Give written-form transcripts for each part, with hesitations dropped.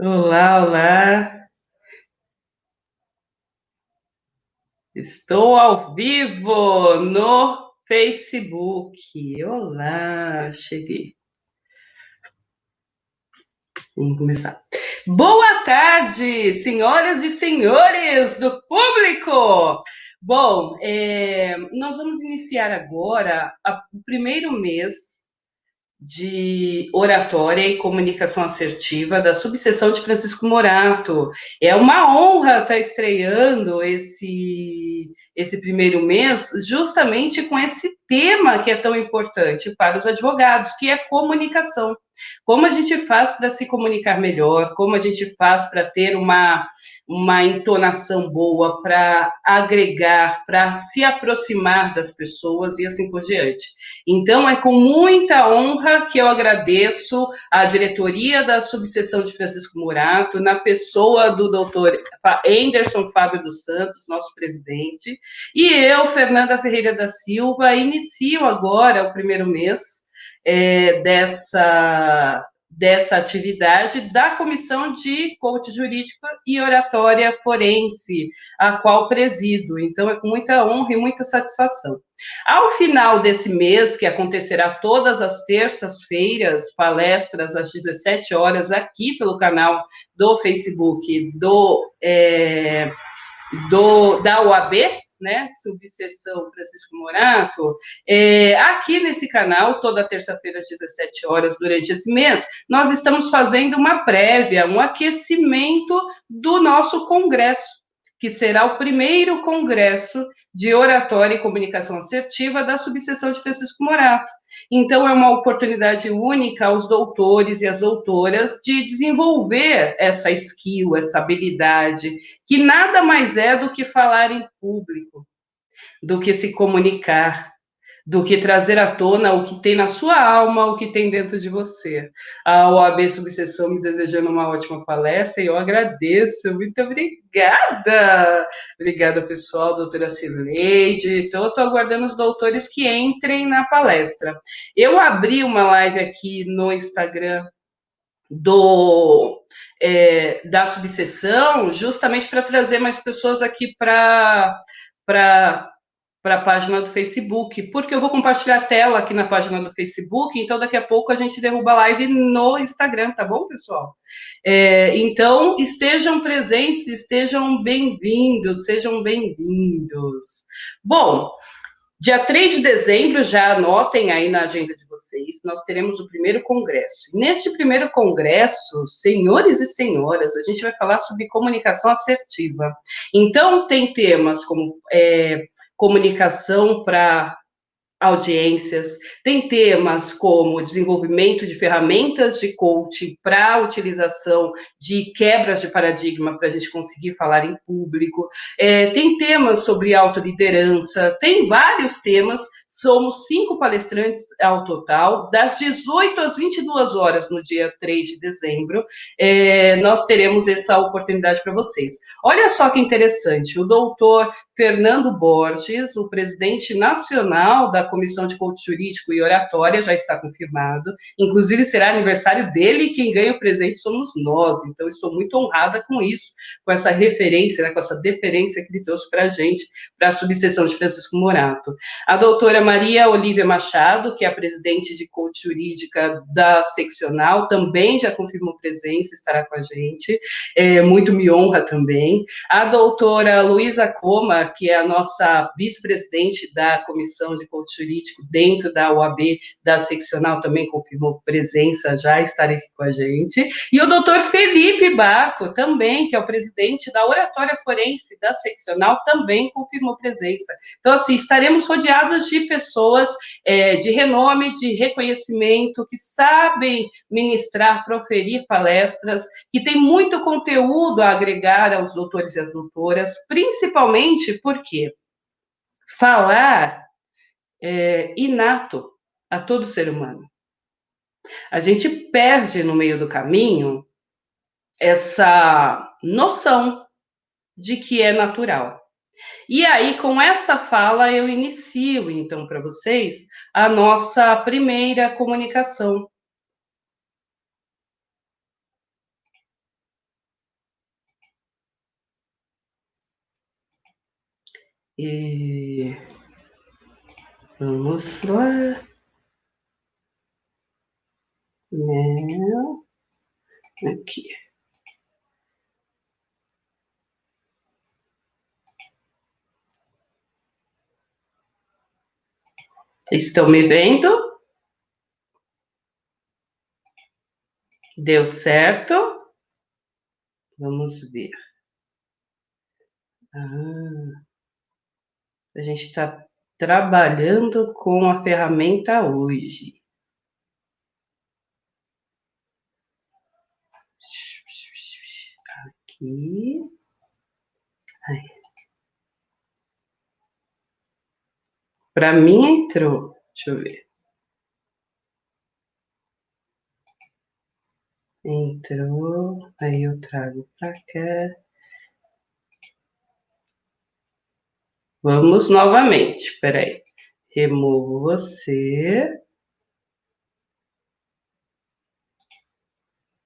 Olá, olá. Estou ao vivo no Facebook. Olá, cheguei. Vamos começar. Boa tarde, senhoras e senhores do público. Bom, nós vamos iniciar agora o primeiro mês de oratória e comunicação assertiva da subseção de Francisco Morato. É uma honra estar estreando esse primeiro mês justamente com esse tema que é tão importante para os advogados, que é comunicação. Como a gente faz para se comunicar melhor, como a gente faz para ter uma entonação boa, para agregar, para se aproximar das pessoas e assim por diante. Então, é com muita honra que eu agradeço à diretoria da subseção de Francisco Morato, na pessoa do doutor Anderson Fábio dos Santos, nosso presidente, e eu, Fernanda Ferreira da Silva, inicio agora o primeiro mês dessa atividade da Comissão de Coach Jurídico e Oratória Forense, a qual presido. Então, é com muita honra e muita satisfação. Ao final desse mês, que acontecerá todas as terças-feiras, palestras às 17 horas, aqui pelo canal do Facebook da UAB, né, subseção Francisco Morato, aqui nesse canal, toda terça-feira às 17 horas, durante esse mês, nós estamos fazendo uma prévia, um aquecimento do nosso congresso, que será o primeiro congresso de oratória e comunicação assertiva da subseção de Francisco Morato. Então, é uma oportunidade única aos doutores e às doutoras de desenvolver essa skill, essa habilidade, que nada mais é do que falar em público, do que se comunicar, do que trazer à tona o que tem na sua alma, o que tem dentro de você. A OAB Subseção me desejando uma ótima palestra e eu agradeço. Muito obrigada! Obrigada, pessoal, doutora Cileide. Então, eu estou aguardando os doutores que entrem na palestra. Eu abri uma live aqui no Instagram da subseção, justamente para trazer mais pessoas aqui para a página do Facebook, porque eu vou compartilhar a tela aqui na página do Facebook, então daqui a pouco a gente derruba a live no Instagram, tá bom, pessoal? Então, estejam presentes, estejam bem-vindos, sejam bem-vindos. Bom, dia 3 de dezembro, já anotem aí na agenda de vocês, nós teremos o primeiro congresso. Neste primeiro congresso, senhores e senhoras, a gente vai falar sobre comunicação assertiva. Então, tem temas como comunicação para audiências, tem temas como desenvolvimento de ferramentas de coaching para utilização de quebras de paradigma para a gente conseguir falar em público, tem temas sobre autoliderança, tem vários temas, somos 5 palestrantes ao total, das 18 às 22 horas no dia 3 de dezembro, nós teremos essa oportunidade para vocês. Olha só que interessante, o doutor Fernando Borges, o presidente nacional da Comissão de Coach Jurídico e Oratória, já está confirmado. Inclusive, será aniversário dele e quem ganha o presente somos nós. Então, estou muito honrada com isso, com essa referência, né, com essa deferência que ele trouxe para a gente, para a subseção de Francisco Morato. A doutora Maria Olívia Machado, que é a presidente de Coach Jurídica da seccional, também já confirmou presença, estará com a gente. Muito me honra também. A doutora Luísa Coma, que é a nossa vice-presidente da Comissão de Coach Jurídico dentro da UAB, da seccional, também confirmou presença, já estará aqui com a gente. E o doutor Felipe Baco, também, que é o presidente da Oratória Forense da seccional, também confirmou presença. Então, assim, estaremos rodeados de pessoas de renome, de reconhecimento, que sabem ministrar, proferir palestras, que tem muito conteúdo a agregar aos doutores e às doutoras, principalmente porque falar é inato a todo ser humano. A gente perde no meio do caminho essa noção de que é natural. E aí, com essa fala, eu inicio, então, para vocês, a nossa primeira comunicação. E vamos lá. Não. Aqui. Estão me vendo? Deu certo? Vamos ver. A gente está trabalhando com a ferramenta hoje. Aqui. Para mim entrou. Deixa eu ver. Entrou. Aí eu trago para cá. Vamos novamente. Espera aí. Removo você.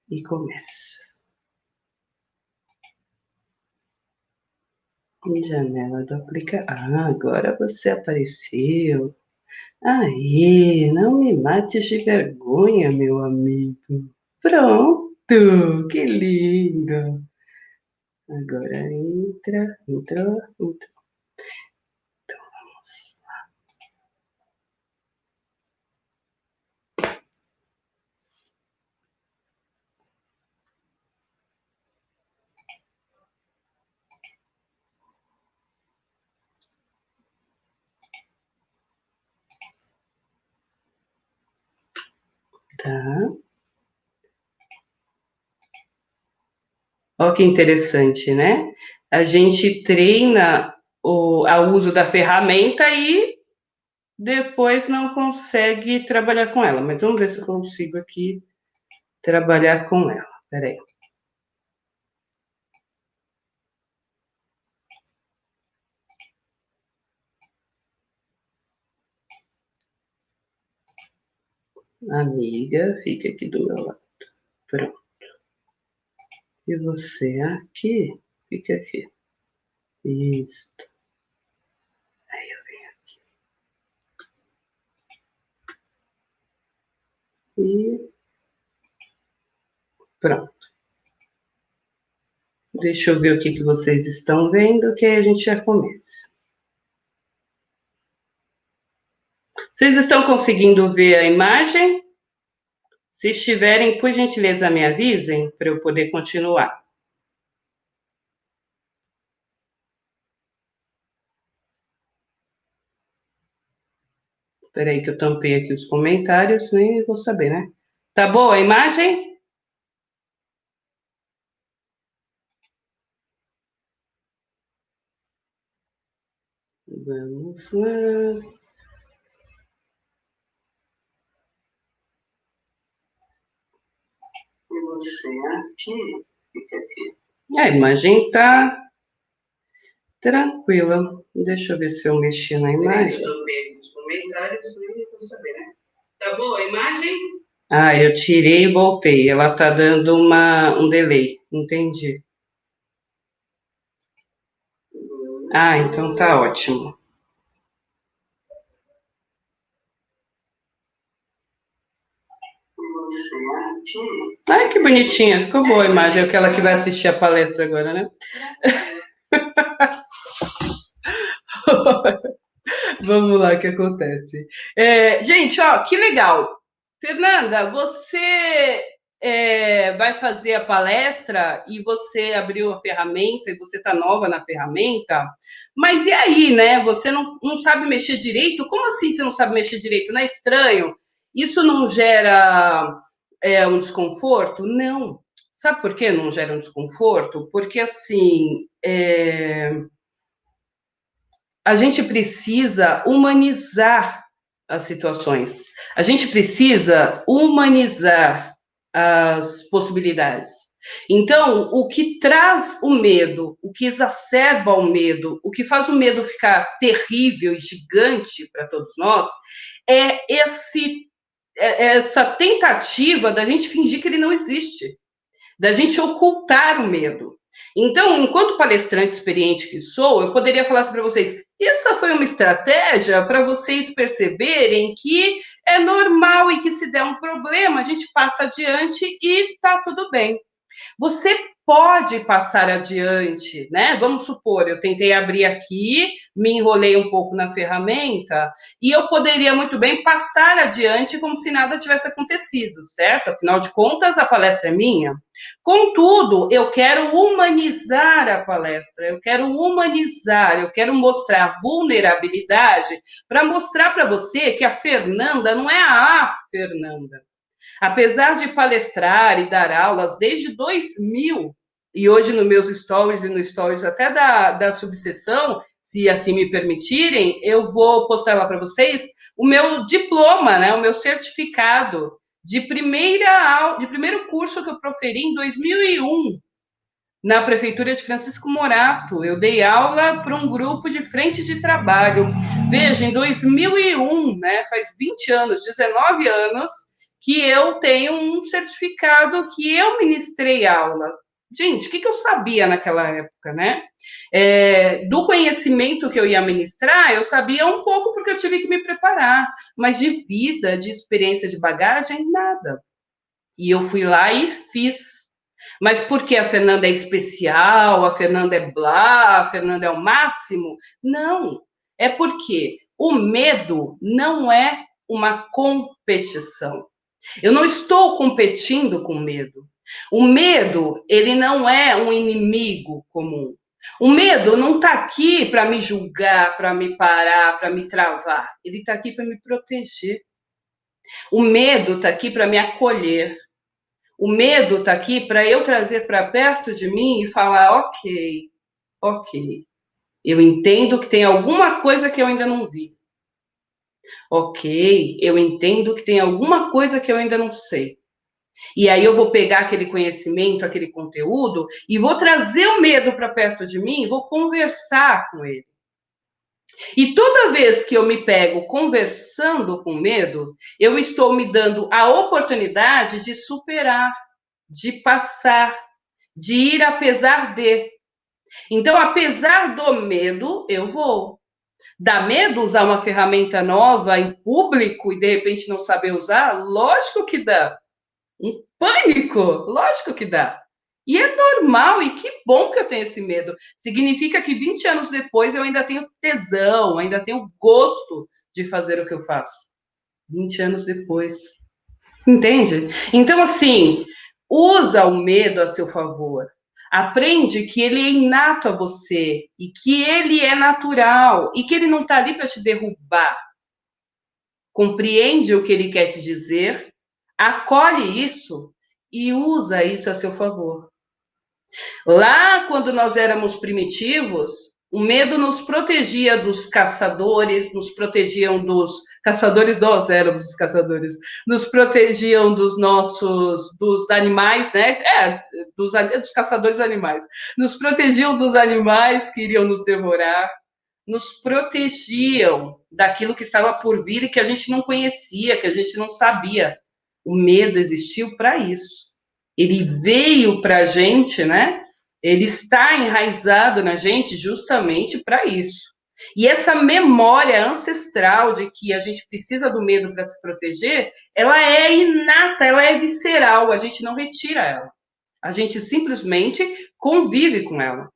E começo. Janela do aplicativo. Ah, agora você apareceu. Aí, não me mates de vergonha, meu amigo. Pronto, que lindo. Agora entra, entrou, entrou. Então vamos lá, tá? Olha que interessante, né? A gente treina o uso da ferramenta e depois não consegue trabalhar com ela. Mas vamos ver se eu consigo aqui trabalhar com ela. Peraí. Amiga, fica aqui do meu lado. Pronto. E você aqui, fica aqui. Isso. Aí eu venho aqui. E pronto. Deixa eu ver o que vocês estão vendo, que aí a gente já começa. Vocês estão conseguindo ver a imagem? Se estiverem, por gentileza, me avisem para eu poder continuar. Espera aí que eu tampei aqui os comentários, nem vou saber, né? Tá boa a imagem? Vamos lá. E você aqui, fica aqui. A imagem tá tranquila. Deixa eu ver se eu mexi na imagem. Eu tampei os comentários, nem vou saber, né? Tá boa a imagem? Ah, eu tirei e voltei. Ela tá dando um delay. Entendi. Ah, então tá ótimo. Ai, que bonitinha. Ficou boa a imagem. É aquela que vai assistir a palestra agora, né? Vamos lá, o que acontece. Gente, ó, que legal. Fernanda, você vai fazer a palestra e você abriu a ferramenta e você está nova na ferramenta, mas e aí, né? Você não sabe mexer direito? Como assim você não sabe mexer direito? Não é estranho? Isso não gera um desconforto? Não. Sabe por que não gera um desconforto? Porque assim, a gente precisa humanizar as situações. A gente precisa humanizar as possibilidades. Então, o que traz o medo, o que exacerba o medo, o que faz o medo ficar terrível e gigante para todos nós, é essa tentativa da gente fingir que ele não existe, da gente ocultar o medo. Então, enquanto palestrante experiente que sou, eu poderia falar assim para vocês: E essa foi uma estratégia para vocês perceberem que é normal e que se der um problema, a gente passa adiante e tá tudo bem. Você pode passar adiante, né? Vamos supor, eu tentei abrir aqui, me enrolei um pouco na ferramenta e eu poderia muito bem passar adiante como se nada tivesse acontecido, certo? Afinal de contas, a palestra é minha. Contudo, eu quero humanizar a palestra, eu quero mostrar vulnerabilidade para mostrar para você que a Fernanda não é a Fernanda. Apesar de palestrar e dar aulas desde 2000, e hoje nos meus stories e no stories até da subseção, se assim me permitirem, eu vou postar lá para vocês o meu diploma, né, o meu certificado de primeiro curso que eu proferi em 2001 na prefeitura de Francisco Morato. Eu dei aula para um grupo de frente de trabalho. Veja, em 2001, né, faz 20 anos, 19 anos, que eu tenho um certificado que eu ministrei aula. Gente, o que eu sabia naquela época, né? Do conhecimento que eu ia ministrar, eu sabia um pouco porque eu tive que me preparar, mas de vida, de experiência, de bagagem, nada. E eu fui lá e fiz. Mas porque a Fernanda é especial, a Fernanda é blá, a Fernanda é o máximo? Não. É porque o medo não é uma competição. Eu não estou competindo com medo. O medo, ele não é um inimigo comum. O medo não está aqui para me julgar, para me parar, para me travar. Ele está aqui para me proteger. O medo está aqui para me acolher. O medo está aqui para eu trazer para perto de mim e falar: ok, ok, eu entendo que tem alguma coisa que eu ainda não vi. Ok, eu entendo que tem alguma coisa que eu ainda não sei. E aí eu vou pegar aquele conhecimento, aquele conteúdo e vou trazer o medo para perto de mim e vou conversar com ele. E toda vez que eu me pego conversando com medo, eu estou me dando a oportunidade de superar, de passar, de ir apesar de. Então, apesar do medo, eu vou. Dá medo usar uma ferramenta nova em público e de repente não saber usar? Lógico que dá. Um pânico? Lógico que dá. E é normal, e que bom que eu tenho esse medo. Significa que 20 anos depois eu ainda tenho tesão, ainda tenho gosto de fazer o que eu faço. 20 anos depois. Entende? Então, assim, usa o medo a seu favor. Aprende que ele é inato a você e que ele é natural e que ele não está ali para te derrubar. Compreende o que ele quer te dizer, acolhe isso e usa isso a seu favor. Lá, quando nós éramos primitivos, o medo nos protegia dos caçadores, nos protegiam dos caçadores, nós éramos os caçadores, nos protegiam dos animais, né? Dos caçadores animais, nos protegiam dos animais que iriam nos devorar, nos protegiam daquilo que estava por vir e que a gente não conhecia, que a gente não sabia. O medo existiu para isso. Ele veio para a gente, né? Ele está enraizado na gente justamente para isso. E essa memória ancestral de que a gente precisa do medo para se proteger, ela é inata, ela é visceral, a gente não retira ela. A gente simplesmente convive com ela.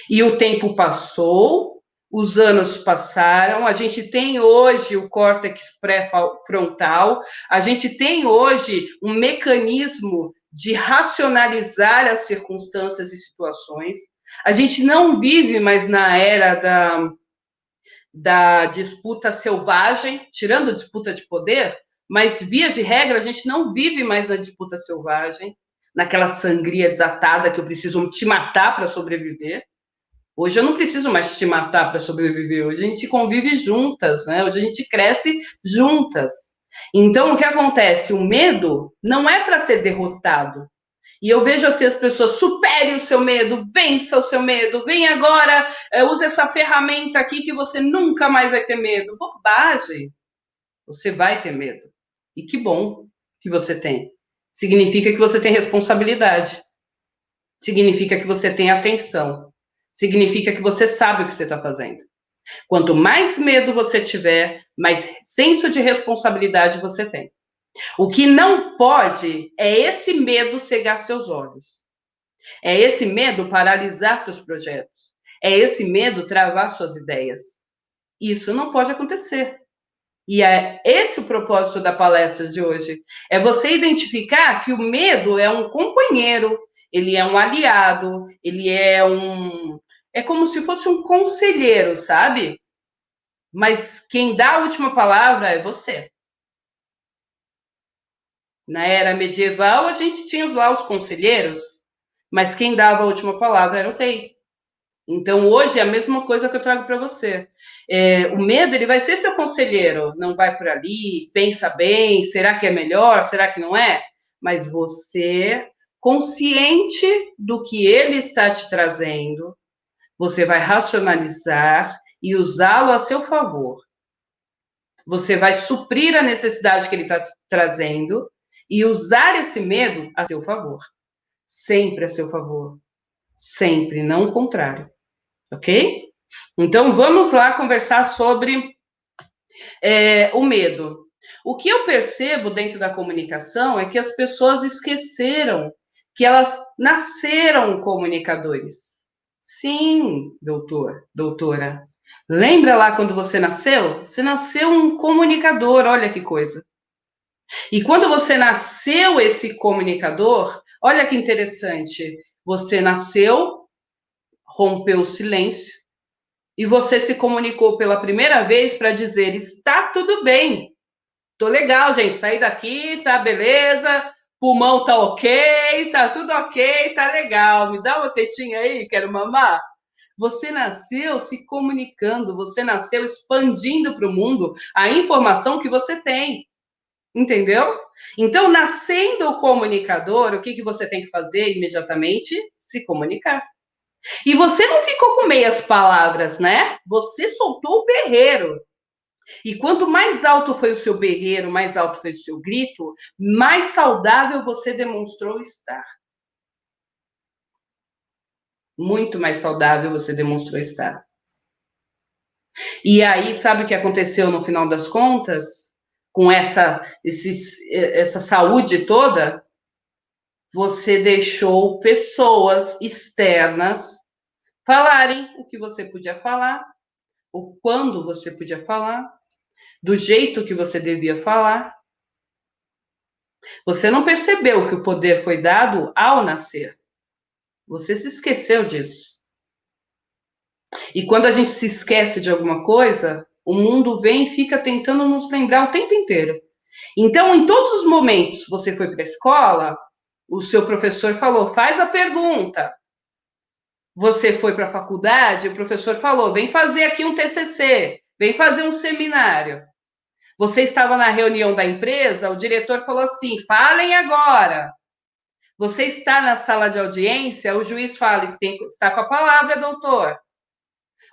E o tempo passou, os anos passaram, a gente tem hoje o córtex pré-frontal, a gente tem hoje um mecanismo de racionalizar as circunstâncias e situações. A gente não vive mais na era da disputa selvagem, tirando a disputa de poder, mas, via de regra, a gente não vive mais na disputa selvagem, naquela sangria desatada que eu preciso te matar para sobreviver. Hoje eu não preciso mais te matar para sobreviver. Hoje a gente convive juntas, né? Hoje a gente cresce juntas. Então, o que acontece? O medo não é para ser derrotado. E eu vejo assim as pessoas: supere o seu medo, vença o seu medo, vem agora, use essa ferramenta aqui que você nunca mais vai ter medo. Bobagem. Você vai ter medo. E que bom que você tem. Significa que você tem responsabilidade. Significa que você tem atenção. Significa que você sabe o que você está fazendo. Quanto mais medo você tiver, mais senso de responsabilidade você tem. O que não pode é esse medo cegar seus olhos. É esse medo paralisar seus projetos. É esse medo travar suas ideias. Isso não pode acontecer. E é esse o propósito da palestra de hoje. É você identificar que o medo é um companheiro, ele é um aliado, ele é um. É como se fosse um conselheiro, sabe? Mas quem dá a última palavra é você. Na era medieval, a gente tinha lá os conselheiros, mas quem dava a última palavra era o rei. Então, hoje é a mesma coisa que eu trago para você. O medo, ele vai ser seu conselheiro, não vai por ali, pensa bem, será que é melhor, será que não é? Mas você, consciente do que ele está te trazendo, você vai racionalizar e usá-lo a seu favor. Você vai suprir a necessidade que ele está trazendo e usar esse medo a seu favor. Sempre a seu favor. Sempre, não o contrário. Ok? Então, vamos lá conversar sobre o medo. O que eu percebo dentro da comunicação é que as pessoas esqueceram que elas nasceram comunicadores. Sim, doutora. Lembra lá quando você nasceu? Você nasceu um comunicador, olha que coisa. E quando você nasceu esse comunicador, olha que interessante, você nasceu, rompeu o silêncio, e você se comunicou pela primeira vez para dizer: está tudo bem, tô legal, gente, saí daqui, tá beleza, pulmão tá ok, tá tudo ok, tá legal, me dá uma tetinha aí, quero mamar. Você nasceu se comunicando, você nasceu expandindo para o mundo a informação que você tem, entendeu? Então, nascendo comunicador, o que, que você tem que fazer imediatamente? Se comunicar. E você não ficou com meias palavras, né? Você soltou o berreiro. E quanto mais alto foi o seu berreiro, mais alto foi o seu grito, mais saudável você demonstrou estar. Muito mais saudável você demonstrou estar. E aí, sabe o que aconteceu no final das contas? Com essa saúde toda, você deixou pessoas externas falarem o que você podia falar, o quando você podia falar, do jeito que você devia falar. Você não percebeu que o poder foi dado ao nascer. Você se esqueceu disso. E quando a gente se esquece de alguma coisa, o mundo vem e fica tentando nos lembrar o tempo inteiro. Então, em todos os momentos, você foi para a escola, o seu professor falou: faz a pergunta. Você foi para a faculdade, o professor falou: vem fazer aqui um TCC, vem fazer um seminário. Você estava na reunião da empresa, o diretor falou assim: falem agora. Você está na sala de audiência, o juiz fala: está com a palavra, doutor.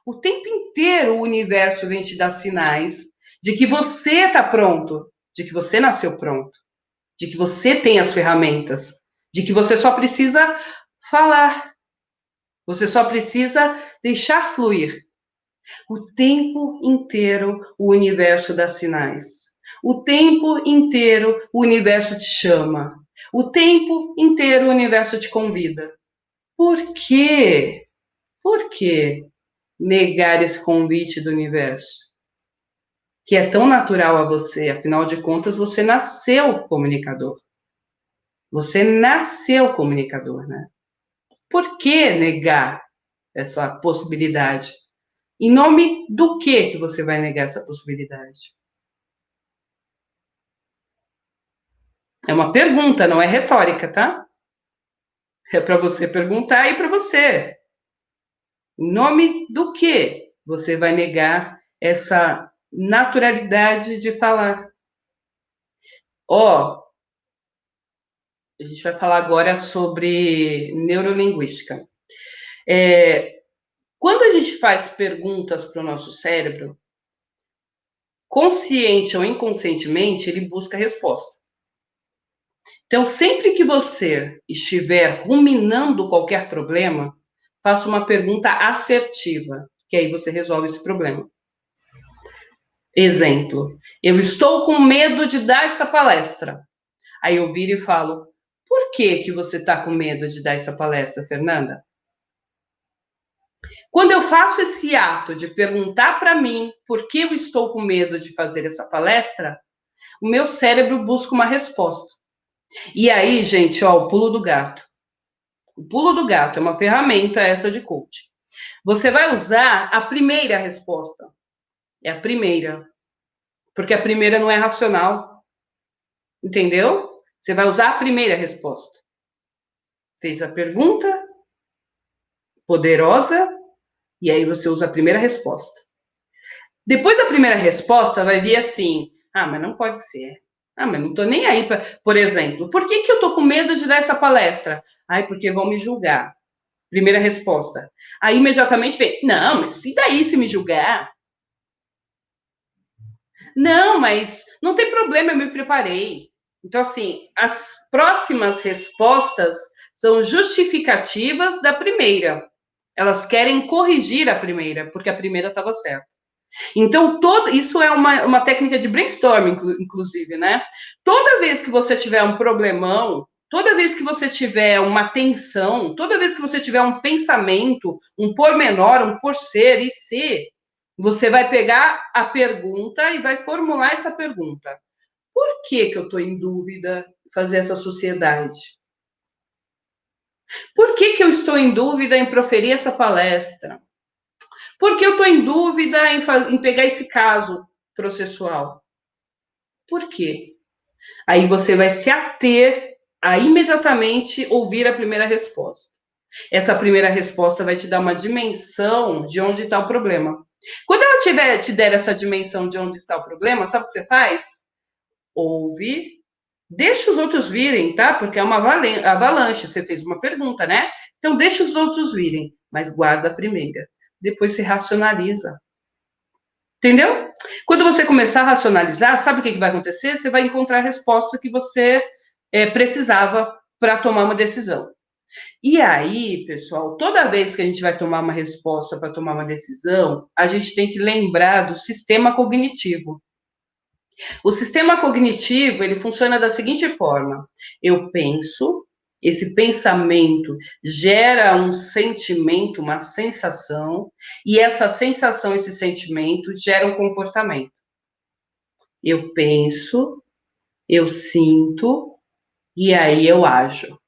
O tempo inteiro o universo vem te dar sinais de que você está pronto, de que você nasceu pronto, de que você tem as ferramentas, de que você só precisa falar, você só precisa deixar fluir. O tempo inteiro o universo dá sinais. O tempo inteiro o universo te chama. O tempo inteiro o universo te convida. Por quê? Por que negar esse convite do universo? Que é tão natural a você, afinal de contas, você nasceu comunicador. Você nasceu comunicador, né? Por que negar essa possibilidade? Em nome do que você vai negar essa possibilidade? É uma pergunta, não é retórica, tá? É para você perguntar e para você. Em nome do que você vai negar essa naturalidade de falar? Ó, a gente vai falar agora sobre neurolinguística. Quando a gente faz perguntas para o nosso cérebro, consciente ou inconscientemente, ele busca resposta. Então, sempre que você estiver ruminando qualquer problema, faça uma pergunta assertiva. que aí você resolve esse problema. Exemplo, eu estou com medo de dar essa palestra. Aí eu viro e falo, por que você está com medo de dar essa palestra, Fernanda? Quando eu faço esse ato de perguntar para mim por que eu estou com medo de fazer essa palestra, o meu cérebro busca uma resposta. E aí, gente, ó, o pulo do gato. O pulo do gato é uma ferramenta essa de coaching. Você vai usar a primeira resposta. É a primeira. Porque a primeira não é racional. Entendeu? Você vai usar a primeira resposta. Fez a pergunta poderosa e aí você usa a primeira resposta. Depois da primeira resposta, vai vir assim: ah, mas não pode ser. Ah, mas não tô nem aí. Por exemplo, por que eu tô com medo de dar essa palestra? Ai, porque vão me julgar. Primeira resposta. Aí imediatamente vem: não, mas e daí se me julgar? Não, mas não tem problema, eu me preparei. Então, assim, as próximas respostas são justificativas da primeira. Elas querem corrigir a primeira, porque a primeira estava certa. Então, isso é uma técnica de brainstorming, inclusive, né? Toda vez que você tiver um problemão, toda vez que você tiver uma tensão, toda vez que você tiver um pensamento, um pormenor, um por ser e se, você vai pegar a pergunta e vai formular essa pergunta. Por que eu estou em dúvida em fazer essa sociedade? Por que eu estou em dúvida em proferir essa palestra? Por que eu estou em dúvida em pegar esse caso processual? Por quê? Aí você vai se ater a imediatamente ouvir a primeira resposta. Essa primeira resposta vai te dar uma dimensão de onde está o problema. Quando ela te der essa dimensão de onde está o problema, sabe o que você faz? Ouve, deixa os outros virem, tá? Porque é uma avalanche. Você fez uma pergunta, né? Então deixa os outros virem, mas guarda a primeira. Depois se racionaliza. Entendeu? Quando você começar a racionalizar, sabe o que vai acontecer? Você vai encontrar a resposta que você precisava para tomar uma decisão. E aí, pessoal, toda vez que a gente vai tomar uma resposta para tomar uma decisão, a gente tem que lembrar do sistema cognitivo. O sistema cognitivo, ele funciona da seguinte forma: eu penso, esse pensamento gera um sentimento, uma sensação, e essa sensação, esse sentimento gera um comportamento. Eu penso, eu sinto, e aí eu ajo.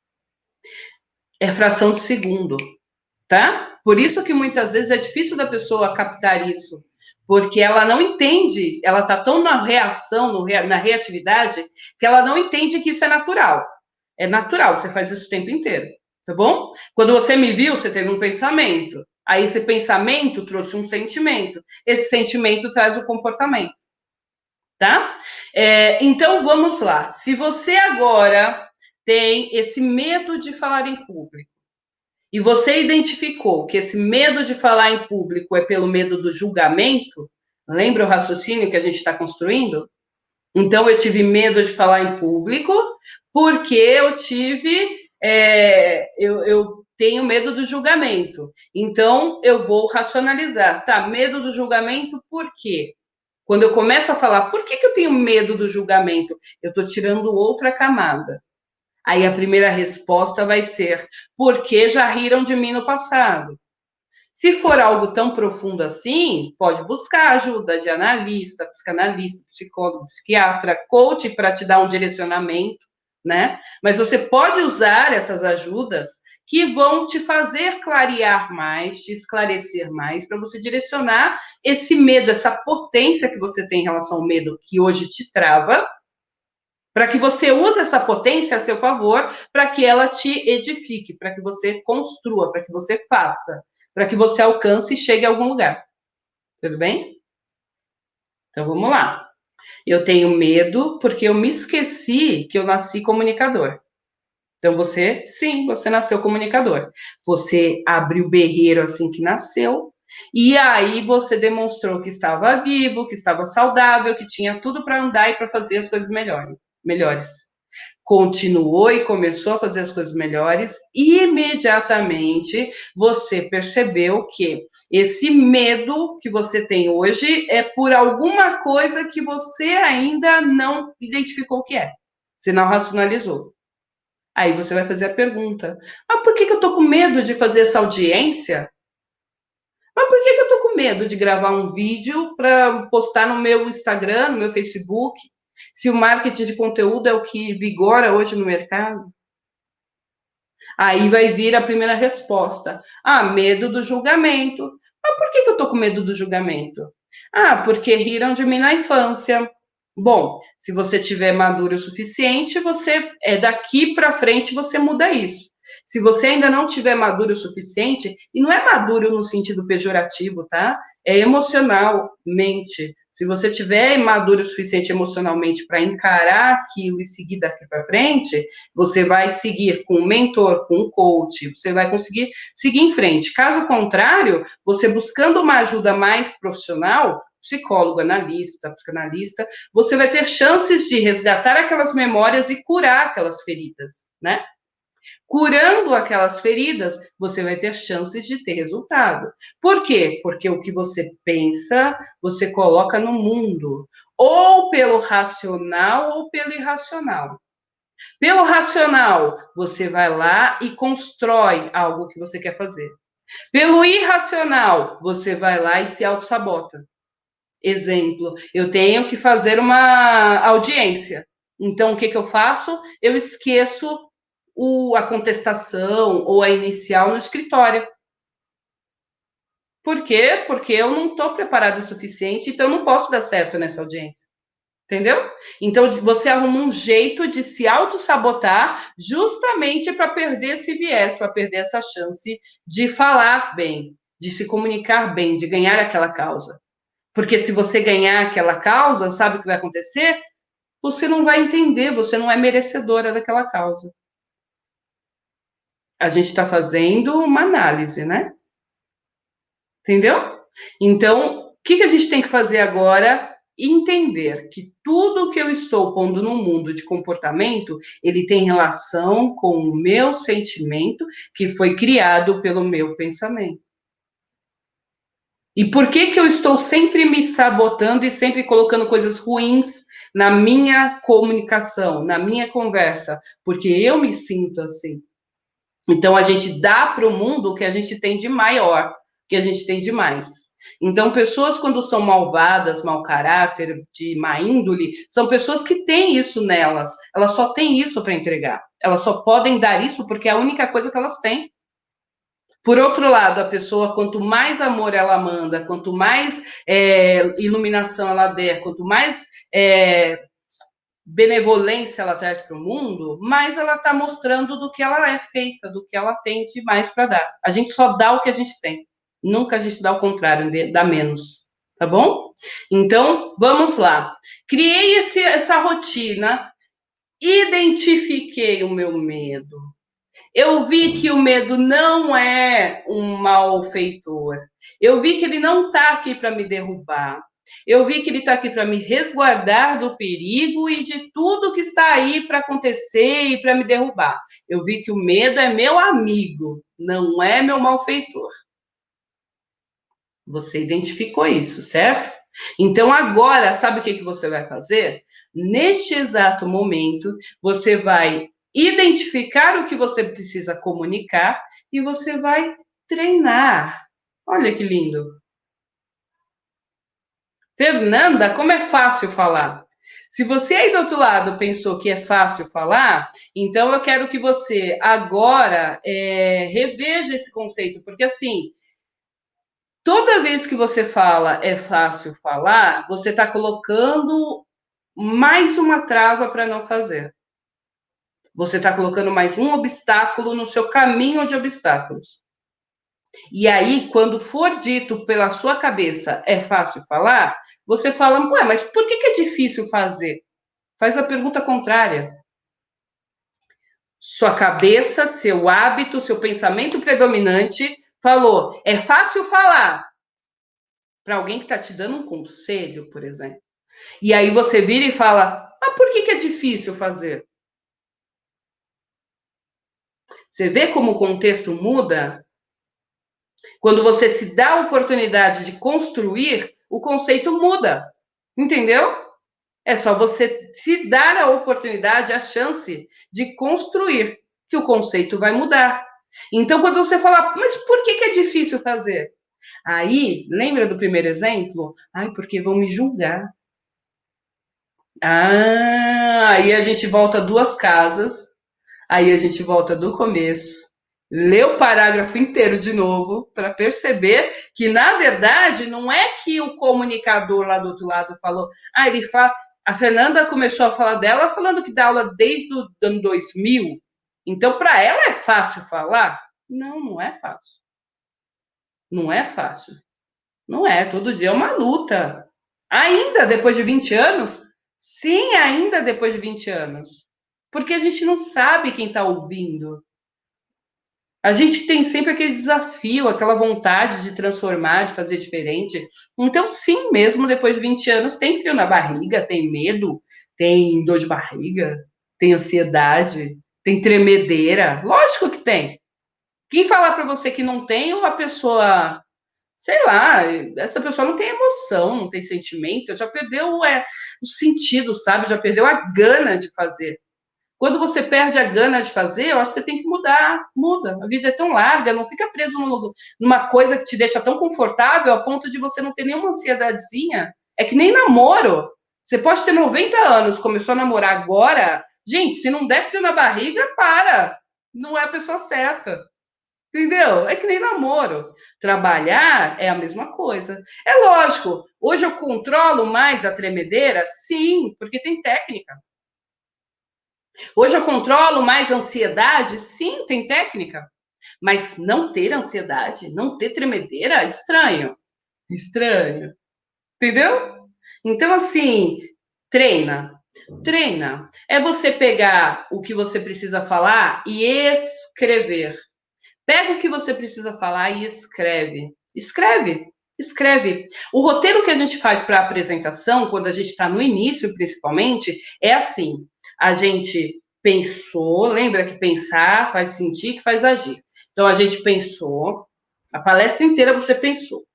É fração de segundo, tá? Por isso que muitas vezes é difícil da pessoa captar isso, porque ela não entende, ela tá tão na reação, na reatividade, que ela não entende que isso é natural. É natural, você faz isso o tempo inteiro, tá bom? Quando você me viu, você teve um pensamento. Aí esse pensamento trouxe um sentimento. Esse sentimento traz o comportamento, tá? Então vamos lá. Se você agora tem esse medo de falar em público, e você identificou que esse medo de falar em público é pelo medo do julgamento, lembra o raciocínio que a gente está construindo? Então, eu tive medo de falar em público porque eu tenho medo do julgamento. Então, eu vou racionalizar. Tá, medo do julgamento por quê? Quando eu começo a falar, por que eu tenho medo do julgamento? Eu estou tirando outra camada. Aí a primeira resposta vai ser: porque já riram de mim no passado. Se for algo tão profundo assim, pode buscar ajuda de analista, psicanalista, psicólogo, psiquiatra, coach para te dar um direcionamento, né? Mas você pode usar essas ajudas que vão te fazer clarear mais, te esclarecer mais, para você direcionar esse medo, essa potência que você tem em relação ao medo que hoje te trava, para que você use essa potência a seu favor, para que ela te edifique, para que você construa, para que você faça, para que você alcance e chegue a algum lugar. Tudo bem? Então vamos lá. Eu tenho medo porque eu me esqueci que eu nasci comunicador. Então você, sim, você nasceu comunicador. Você abriu berreiro assim que nasceu, e aí você demonstrou que estava vivo, que estava saudável, que tinha tudo para andar e para fazer as coisas melhores. continuou e começou a fazer as coisas melhores, e imediatamente você percebeu que esse medo que você tem hoje é por alguma coisa que você ainda não identificou o que é. Você não racionalizou. Aí você vai fazer a pergunta: ah, por que eu estou com medo de fazer essa audiência? Mas por que eu estou com medo de gravar um vídeo para postar no meu Instagram, no meu Facebook? Se o marketing de conteúdo é o que vigora hoje no mercado? Aí vai vir a primeira resposta. Ah, medo do julgamento. Mas por que eu estou com medo do julgamento? Ah, porque riram de mim na infância. Bom, se você tiver maduro o suficiente, você daqui para frente você muda isso. Se você ainda não tiver maduro o suficiente, e não é maduro no sentido pejorativo, tá? É emocionalmente. Se você tiver maduro o suficiente emocionalmente para encarar aquilo e seguir daqui para frente, você vai seguir com um mentor, com um coach, você vai conseguir seguir em frente. Caso contrário, você buscando uma ajuda mais profissional, psicólogo, analista, psicanalista, você vai ter chances de resgatar aquelas memórias e curar aquelas feridas, né? Curando aquelas feridas, você vai ter chances de ter resultado. Por quê? Porque o que você pensa, você coloca no mundo, ou pelo racional ou pelo irracional. Pelo racional, você vai lá e constrói algo que você quer fazer. Pelo irracional, você vai lá e se auto-sabota. Exemplo, eu tenho que fazer uma audiência. Então, o que eu faço? Eu esqueço a contestação ou a inicial no escritório. Por quê? Porque eu não estou preparada o suficiente, então eu não posso dar certo nessa audiência. Entendeu? Então, você arruma um jeito de se auto-sabotar justamente para perder esse viés, para perder essa chance de falar bem, de se comunicar bem, de ganhar aquela causa. Porque se você ganhar aquela causa, sabe o que vai acontecer? Você não vai entender, você não é merecedora daquela causa. A gente está fazendo uma análise, né? Entendeu? Então, o que a gente tem que fazer agora? Entender que tudo que eu estou pondo no mundo de comportamento, ele tem relação com o meu sentimento que foi criado pelo meu pensamento. E por que eu estou sempre me sabotando e sempre colocando coisas ruins na minha comunicação, na minha conversa? Porque eu me sinto assim. Então, a gente dá para o mundo o que a gente tem de maior, que a gente tem de mais. Então, pessoas quando são malvadas, mau caráter, de má índole, são pessoas que têm isso nelas. Elas só têm isso para entregar. Elas só podem dar isso porque é a única coisa que elas têm. Por outro lado, a pessoa, quanto mais amor ela manda, quanto mais iluminação ela der, quanto mais benevolência ela traz para o mundo, mais ela está mostrando do que ela é feita, do que ela tem de mais para dar. A gente só dá o que a gente tem. Nunca a gente dá o contrário, dá menos. Tá bom? Então, vamos lá. Criei essa rotina, identifiquei o meu medo. Eu vi que o medo não é um malfeitor. Eu vi que ele não está aqui para me derrubar. Eu vi que ele está aqui para me resguardar do perigo e de tudo que está aí para acontecer e para me derrubar. Eu vi que o medo é meu amigo, não é meu malfeitor. Você identificou isso, certo? Então, agora, sabe o que você vai fazer? Neste exato momento, você vai identificar o que você precisa comunicar e você vai treinar. Olha que lindo. Fernanda, como é fácil falar. Se você aí do outro lado pensou que é fácil falar, então eu quero que você agora reveja esse conceito, porque assim, toda vez que você fala é fácil falar, você está colocando mais uma trava para não fazer. Você está colocando mais um obstáculo no seu caminho de obstáculos. E aí, quando for dito pela sua cabeça é fácil falar, você fala, ué, mas por que é difícil fazer? Faz a pergunta contrária. Sua cabeça, seu hábito, seu pensamento predominante falou, é fácil falar. Para alguém que está te dando um conselho, por exemplo. E aí você vira e fala, mas por que é difícil fazer? Você vê como o contexto muda? Quando você se dá a oportunidade de construir, o conceito muda. Entendeu? É só você se dar a oportunidade, a chance de construir, que o conceito vai mudar. Então, quando você fala, mas por que é difícil fazer? Aí, lembra do primeiro exemplo? Ai, porque vão me julgar. Ah, aí a gente volta duas casas, aí a gente volta do começo, lê o parágrafo inteiro de novo para perceber que, na verdade, não é que o comunicador lá do outro lado falou, ele fala. A Fernanda começou a falar dela falando que dá aula desde o ano 2000, então para ela é fácil falar? Não, não é fácil. Não é fácil. Não é, todo dia é uma luta. Ainda depois de 20 anos? Sim, ainda depois de 20 anos. Porque a gente não sabe quem está ouvindo. A gente tem sempre aquele desafio, aquela vontade de transformar, de fazer diferente. Então, sim, mesmo depois de 20 anos, tem frio na barriga, tem medo, tem dor de barriga, tem ansiedade, tem tremedeira. Lógico que tem. Quem falar para você que não tem, uma pessoa, sei lá, essa pessoa não tem emoção, não tem sentimento, já perdeu o sentido, sabe? Já perdeu a gana de fazer. Quando você perde a gana de fazer, eu acho que você tem que mudar. Muda. A vida é tão larga, não fica preso numa coisa que te deixa tão confortável a ponto de você não ter nenhuma ansiedadezinha. É que nem namoro. Você pode ter 90 anos, começou a namorar agora. Gente, se não der frio na barriga, para. Não é a pessoa certa. Entendeu? É que nem namoro. Trabalhar é a mesma coisa. É lógico, hoje eu controlo mais a tremedeira? Sim, porque tem técnica. Hoje eu controlo mais a ansiedade? Sim, tem técnica. Mas não ter ansiedade, não ter tremedeira, estranho. Estranho. Entendeu? Então, assim, treina. Treina. É você pegar o que você precisa falar e escrever. Pega o que você precisa falar e escreve. Escreve. Escreve. O roteiro que a gente faz para a apresentação, quando a gente está no início, principalmente, é assim: a gente pensou, lembra que pensar faz sentir, que faz agir. Então a gente pensou, a palestra inteira você pensou.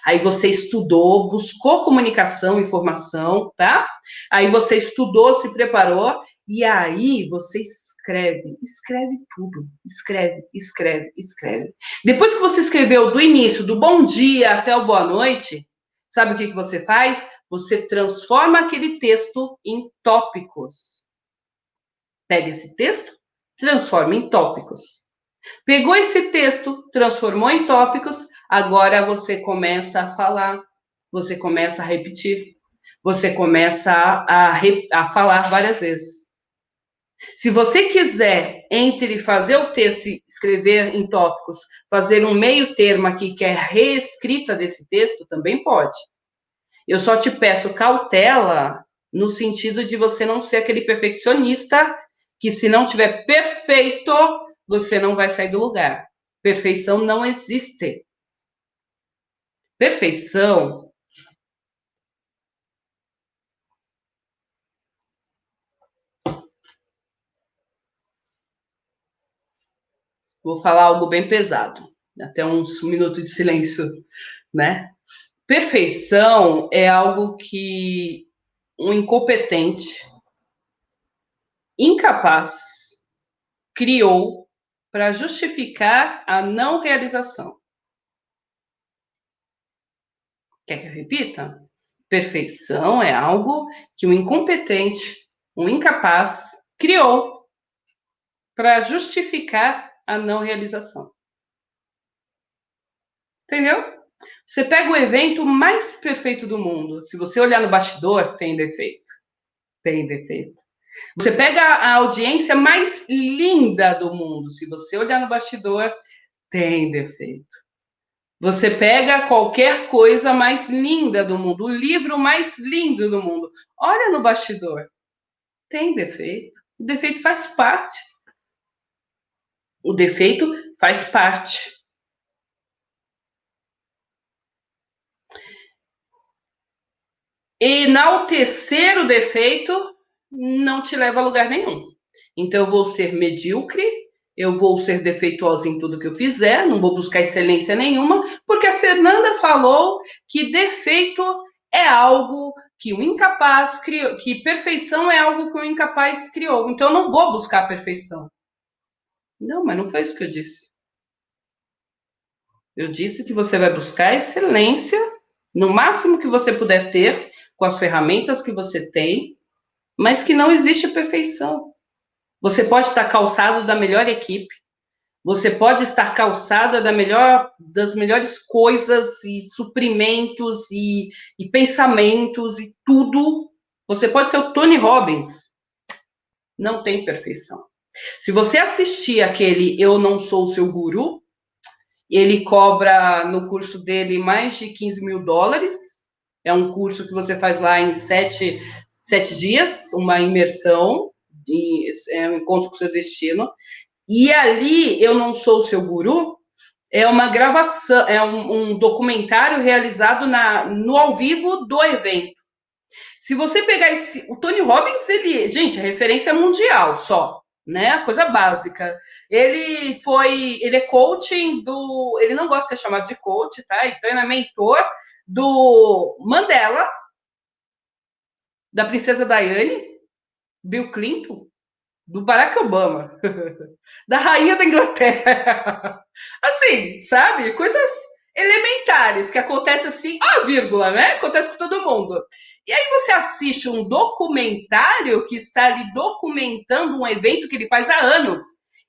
Aí você estudou, buscou comunicação, informação, tá? Aí você estudou, se preparou, e aí você escreve, escreve tudo, escreve, escreve, escreve. Depois que você escreveu do início, do bom dia até o boa noite, sabe o que você faz? Você transforma aquele texto em tópicos. Pega esse texto, transforma em tópicos. Pegou esse texto, transformou em tópicos, agora você começa a falar, você começa a repetir, você começa a falar várias vezes. Se você quiser, entre fazer o texto e escrever em tópicos, fazer um meio termo aqui, que é reescrita desse texto, também pode. Eu só te peço cautela no sentido de você não ser aquele perfeccionista que, se não tiver perfeito, você não vai sair do lugar. Perfeição não existe. Perfeição. Vou falar algo bem pesado, até uns minutos de silêncio, né? Perfeição é algo que um incompetente, incapaz, criou para justificar a não realização. Quer que eu repita? Perfeição é algo que um incompetente, um incapaz, criou para justificar a não realização. Entendeu? Você pega o evento mais perfeito do mundo. Se você olhar no bastidor, tem defeito. Tem defeito. Você pega a audiência mais linda do mundo. Se você olhar no bastidor, tem defeito. Você pega qualquer coisa mais linda do mundo, o livro mais lindo do mundo. Olha no bastidor. Tem defeito. O defeito faz parte. O defeito faz parte. Enaltecer o defeito não te leva a lugar nenhum. Então, eu vou ser medíocre eu vou ser defeituosa em tudo que eu fizer, não vou buscar excelência nenhuma, porque a Fernanda falou que defeito é algo que o incapaz criou, que perfeição é algo que o incapaz criou. Então eu não vou buscar a perfeição. Não, mas não foi isso que eu disse. Eu disse que você vai buscar excelência no máximo que você puder ter, com as ferramentas que você tem, mas que não existe perfeição. Você pode estar calçado da melhor equipe, você pode estar calçada das melhores coisas e suprimentos e pensamentos e tudo. Você pode ser o Tony Robbins. Não tem perfeição. Se você assistir aquele Eu Não Sou o Seu Guru, ele cobra no curso dele mais de US$ 15.000. É um curso que você faz lá em sete dias, uma imersão, um encontro com o seu destino. E ali, Eu Não Sou o Seu Guru, é uma gravação, é um documentário realizado no ao vivo do evento. Se você pegar o Tony Robbins, gente, é referência mundial só, né? Coisa básica. Ele é coaching ele não gosta de ser chamado de coach, tá? Então ele é mentor do Mandela, da princesa Diane, Bill Clinton, do Barack Obama, da rainha da Inglaterra. Assim, sabe? Coisas elementares que acontecem assim, vírgula, né? Acontece com todo mundo. E aí você assiste um documentário que está ali documentando um evento que ele faz há anos.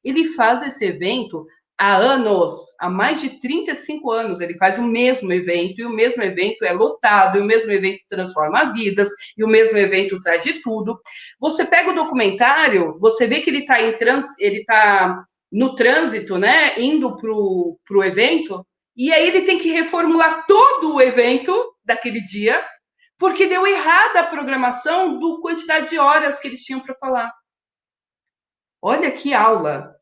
Ele faz esse evento há anos, há mais de 35 anos. Ele faz o mesmo evento, e o mesmo evento é lotado, e o mesmo evento transforma vidas, e o mesmo evento traz de tudo. Você pega o documentário, você vê que ele está no trânsito, né, indo para o evento, e aí ele tem que reformular todo o evento daquele dia, porque deu errada a programação do quantidade de horas que eles tinham para falar. Olha que aula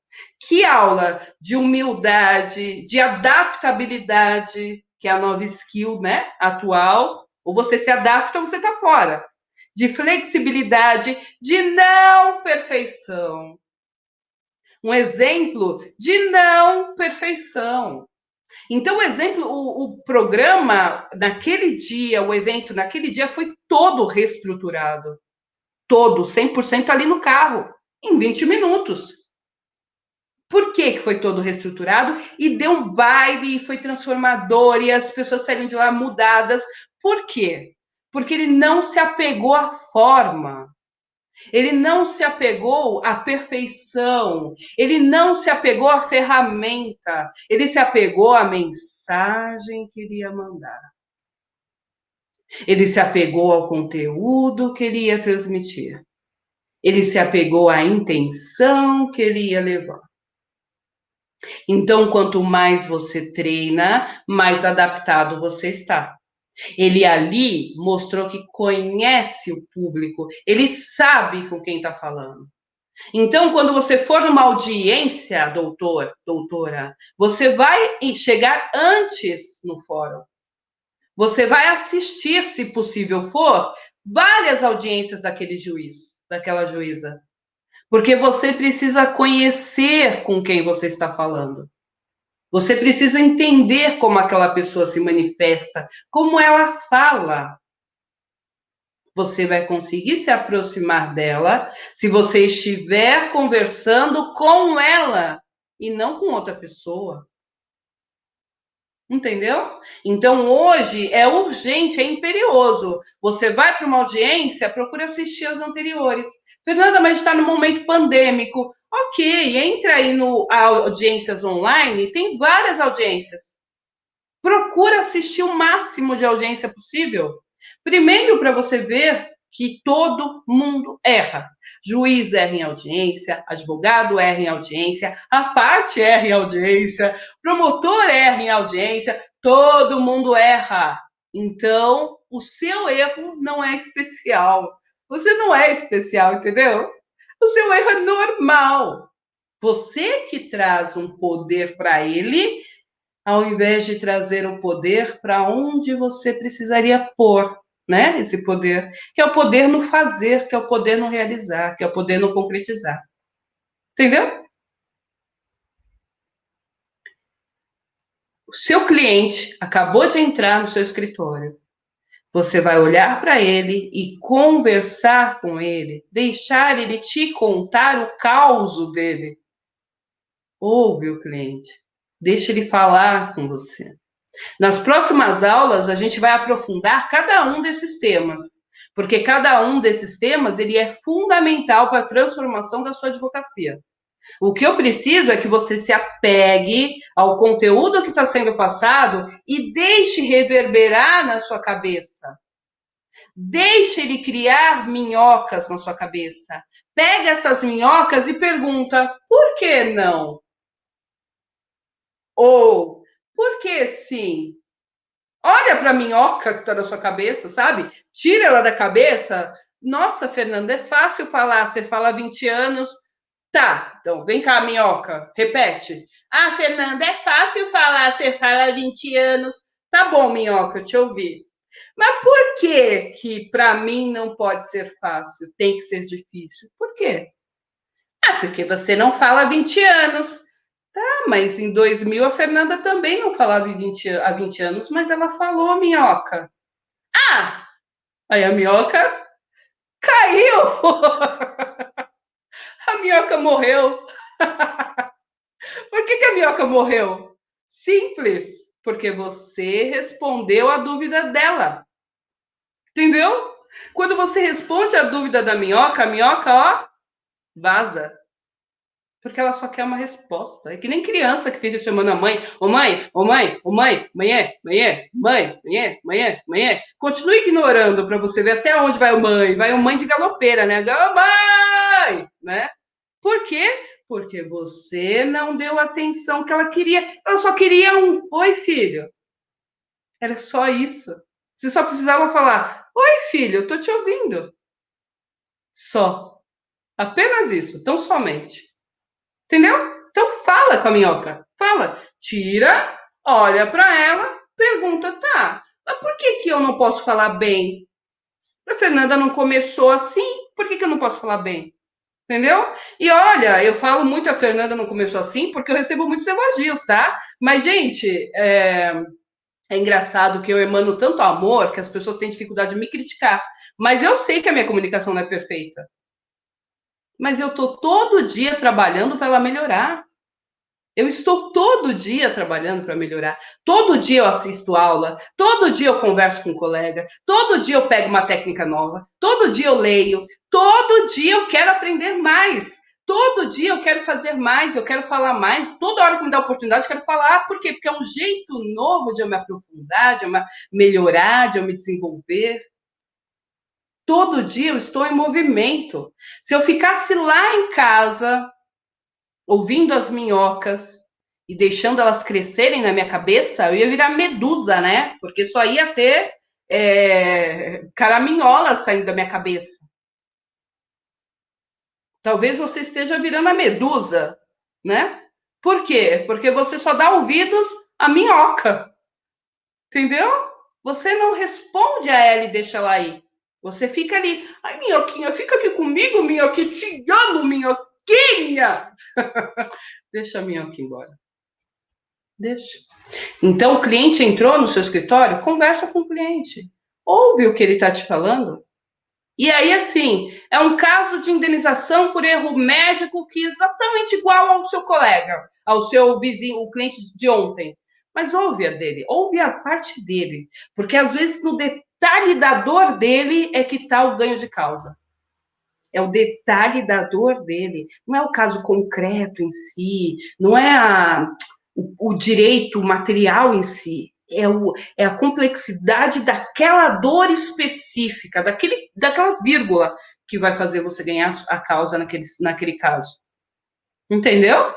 de humildade, de adaptabilidade, que é a nova skill, né, atual. Ou você se adapta ou você está fora. De flexibilidade, de não perfeição. Um exemplo de não perfeição. Então, o exemplo, o programa naquele dia, o evento naquele dia foi todo reestruturado. Todo, 100% ali no carro, em 20 minutos. Por que foi todo reestruturado? E deu um baile, foi transformador, e as pessoas saíram de lá mudadas. Por quê? Porque ele não se apegou à forma. Ele não se apegou à perfeição, ele não se apegou à ferramenta, ele se apegou à mensagem que ele ia mandar. Ele se apegou ao conteúdo que ele ia transmitir. Ele se apegou à intenção que ele ia levar. Então, quanto mais você treina, mais adaptado você está. Ele ali mostrou que conhece o público, ele sabe com quem está falando. Então, quando você for numa audiência, doutora, você vai chegar antes no fórum. Você vai assistir, se possível for, várias audiências daquele juiz, daquela juíza. Porque você precisa conhecer com quem você está falando. Você precisa entender como aquela pessoa se manifesta, como ela fala. Você vai conseguir se aproximar dela se você estiver conversando com ela e não com outra pessoa. Entendeu? Então, hoje é urgente, é imperioso. Você vai para uma audiência, procura assistir as anteriores. Fernanda, mas está no momento pandêmico. Ok, entra aí no audiências online, tem várias audiências. Procura assistir o máximo de audiência possível. Primeiro, para você ver que todo mundo erra. Juiz erra em audiência, advogado erra em audiência, a parte erra em audiência, promotor erra em audiência, todo mundo erra. Então, o seu erro não é especial. Você não é especial, entendeu? O seu erro é normal. Você que traz um poder para ele, ao invés de trazer o poder para onde você precisaria pôr, né? Esse poder, que é o poder no fazer, que é o poder no realizar, que é o poder no concretizar. Entendeu? O seu cliente acabou de entrar no seu escritório. Você vai olhar para ele e conversar com ele, deixar ele te contar o caos dele. Ouve o cliente, deixa ele falar com você. Nas próximas aulas, a gente vai aprofundar cada um desses temas, porque cada um desses temas ele é fundamental para a transformação da sua advocacia. O que eu preciso é que você se apegue ao conteúdo que está sendo passado e deixe reverberar na sua cabeça. Deixe ele criar minhocas na sua cabeça. Pega essas minhocas e pergunta: por que não? Ou por que sim? Olha para a minhoca que está na sua cabeça, sabe? Tira ela da cabeça. Nossa, Fernanda, é fácil falar. Você fala 20 anos. Tá, então vem cá, minhoca. Repete. Ah, Fernanda, é fácil falar. Você fala 20 anos. Tá bom, minhoca, eu te ouvi. Mas por que para mim não pode ser fácil? Tem que ser difícil. Por quê? Ah, porque você não fala 20 anos. Ah, mas em 2000 a Fernanda também não falava há 20 anos, mas ela falou, minhoca. Ah, aí a minhoca caiu. A minhoca morreu. Por que a minhoca morreu? Simples, porque você respondeu a dúvida dela. Entendeu? Quando você responde a dúvida da minhoca, a minhoca, ó, vaza. Porque ela só quer uma resposta. É que nem criança que fica chamando a mãe, ô mãe, ô mãe, ô mãe, mãe, mãe, mãe, mãe, mãe, mãe. Continue ignorando para você ver até onde vai o mãe. Vai o mãe de galopeira, né? Mãe, né? Por quê? Porque você não deu a atenção que ela queria. Ela só queria um oi, filho. Era só isso. Você só precisava falar: oi, filho, eu tô te ouvindo. Só. Apenas isso, tão somente. Entendeu? Então fala com a minhoca. Fala. Tira, olha para ela, pergunta: tá, mas por que eu não posso falar bem? A Fernanda não começou assim, por que eu não posso falar bem? Entendeu? E olha, eu falo muito a Fernanda não começou assim, porque eu recebo muitos elogios, tá? Mas, gente, é engraçado que eu emano tanto amor que as pessoas têm dificuldade de me criticar. Mas eu sei que a minha comunicação não é perfeita. Mas eu estou todo dia trabalhando para ela melhorar. Eu estou todo dia trabalhando para melhorar. Todo dia eu assisto aula, todo dia eu converso com um colega, todo dia eu pego uma técnica nova, todo dia eu leio, todo dia eu quero aprender mais. Todo dia eu quero fazer mais, eu quero falar mais. Toda hora que me dá oportunidade, eu quero falar. Por quê? Porque é um jeito novo de eu me aprofundar, de eu melhorar, de eu me desenvolver. Todo dia eu estou em movimento. Se eu ficasse lá em casa, ouvindo as minhocas e deixando elas crescerem na minha cabeça, eu ia virar medusa, né? Porque só ia ter caraminholas saindo da minha cabeça. Talvez você esteja virando a medusa, né? Por quê? Porque você só dá ouvidos à minhoca, entendeu? Você não responde a ela e deixa ela aí. Você fica ali, ai, minhoquinha, fica aqui comigo, minhoquinha, te amo, minhoquinha. Deixa a minhoca embora. Deixa. Então, o cliente entrou no seu escritório, conversa com o cliente. Ouve o que ele está te falando. E aí, assim, é um caso de indenização por erro médico que é exatamente igual ao seu colega, ao seu vizinho, o cliente de ontem. Mas ouve a dele, ouve a parte dele. Porque às vezes no detalhe da dor dele é que está o ganho de causa. É o detalhe da dor dele. Não é o caso concreto em si, não é o direito material em si. É a complexidade daquela dor específica, daquela vírgula que vai fazer você ganhar a causa naquele caso. Entendeu?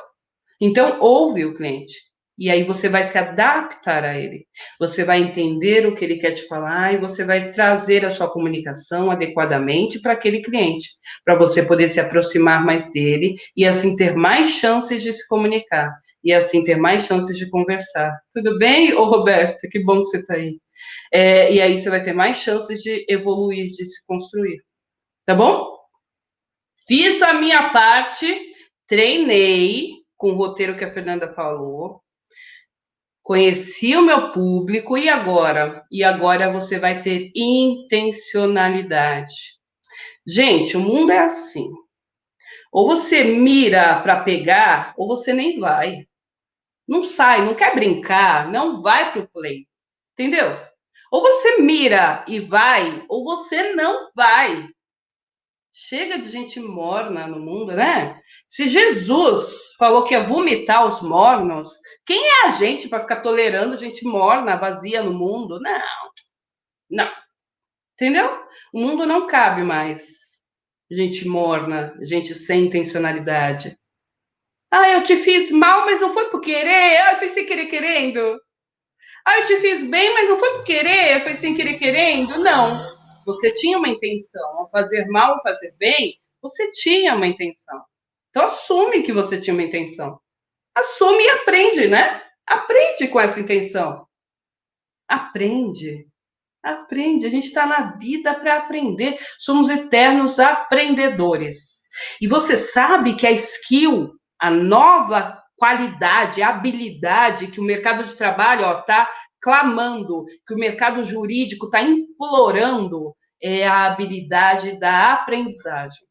Então, ouve o cliente. E aí você vai se adaptar a ele. Você vai entender o que ele quer te falar e você vai trazer a sua comunicação adequadamente para aquele cliente, para você poder se aproximar mais dele e assim ter mais chances de se comunicar e assim ter mais chances de conversar. Tudo bem, ô Roberta? Que bom que você está aí. E aí você vai ter mais chances de evoluir, de se construir. Tá bom? Fiz a minha parte, treinei com o roteiro que a Fernanda falou, Conheci o meu público e agora? E agora você vai ter intencionalidade. Gente, o mundo é assim. Ou você mira para pegar, ou você nem vai. Não sai, não quer brincar, não vai pro play. Entendeu? Ou você mira e vai, ou você não vai. Chega de gente morna no mundo, né? Se Jesus falou que ia vomitar os mornos, quem é a gente para ficar tolerando gente morna, vazia no mundo? Não, não. Entendeu? O mundo não cabe mais gente morna, gente sem intencionalidade. Ah, eu te fiz mal, mas não foi por querer. Ah, eu fiz sem querer querendo. Ah, eu te fiz bem, mas não foi por querer, foi sem querer querendo. Não. Você tinha uma intenção. Ao fazer mal ou fazer bem, você tinha uma intenção. Então, assume que você tinha uma intenção. Assume e aprende, né? Aprende com essa intenção. Aprende. Aprende. A gente está na vida para aprender. Somos eternos aprendedores. E você sabe que a skill, a nova qualidade, a habilidade que o mercado de trabalho está clamando, que o mercado jurídico está implorando, é a habilidade da aprendizagem.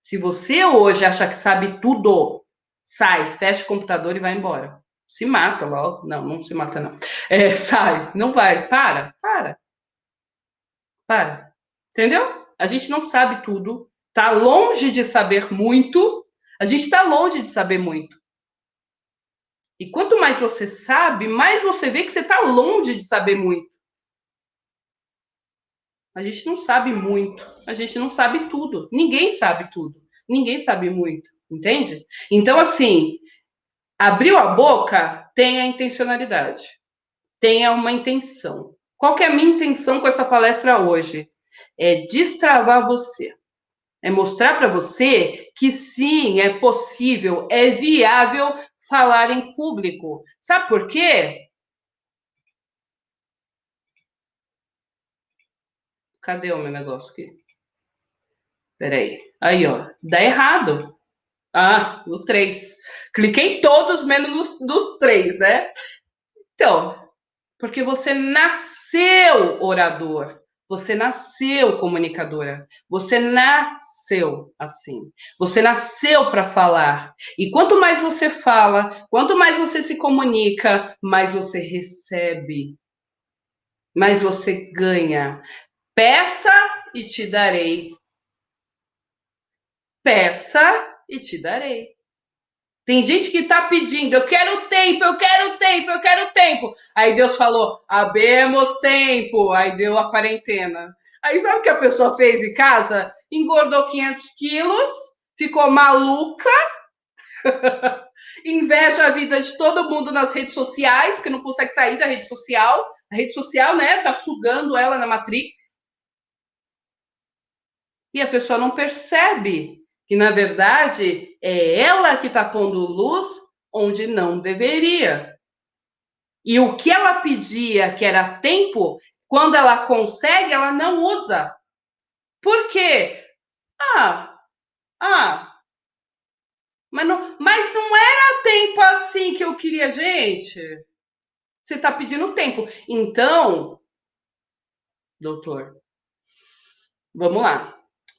Se você hoje acha que sabe tudo, sai, fecha o computador e vai embora. Se mata logo. Não, não se mata, não. Sai, não vai. Para. Entendeu? A gente não sabe tudo. Tá longe de saber muito. A gente está longe de saber muito. E quanto mais você sabe, mais você vê que você está longe de saber muito. A gente não sabe muito. A gente não sabe tudo. Ninguém sabe tudo. Ninguém sabe muito. Entende? Então, assim, abriu a boca, tenha intencionalidade. Tenha uma intenção. Qual que é a minha intenção com essa palestra hoje? É destravar você. É mostrar para você que sim, é possível, é viável falar em público. Sabe por quê? Cadê o meu negócio aqui? Peraí. Aí, ó. Dá errado. Ah, no 3. Cliquei em todos, menos nos 3, né? Então, porque você nasceu orador. Você nasceu comunicadora. Você nasceu assim. Você nasceu para falar. E quanto mais você fala, quanto mais você se comunica, mais você recebe, mais você ganha. Peça e te darei. Peça e te darei. Tem gente que está pedindo, eu quero tempo, eu quero tempo, eu quero tempo. Aí Deus falou, habemos tempo. Aí deu a quarentena. Aí sabe o que a pessoa fez em casa? Engordou 500 quilos, ficou maluca, inveja a vida de todo mundo nas redes sociais, porque não consegue sair da rede social. A rede social, né, tá sugando ela na Matrix. E a pessoa não percebe que, na verdade, é ela que está pondo luz onde não deveria. E o que ela pedia, que era tempo, quando ela consegue, ela não usa. Por quê? Ah, ah, mas não era tempo assim que eu queria, gente. Você está pedindo tempo. Então, doutor, vamos lá.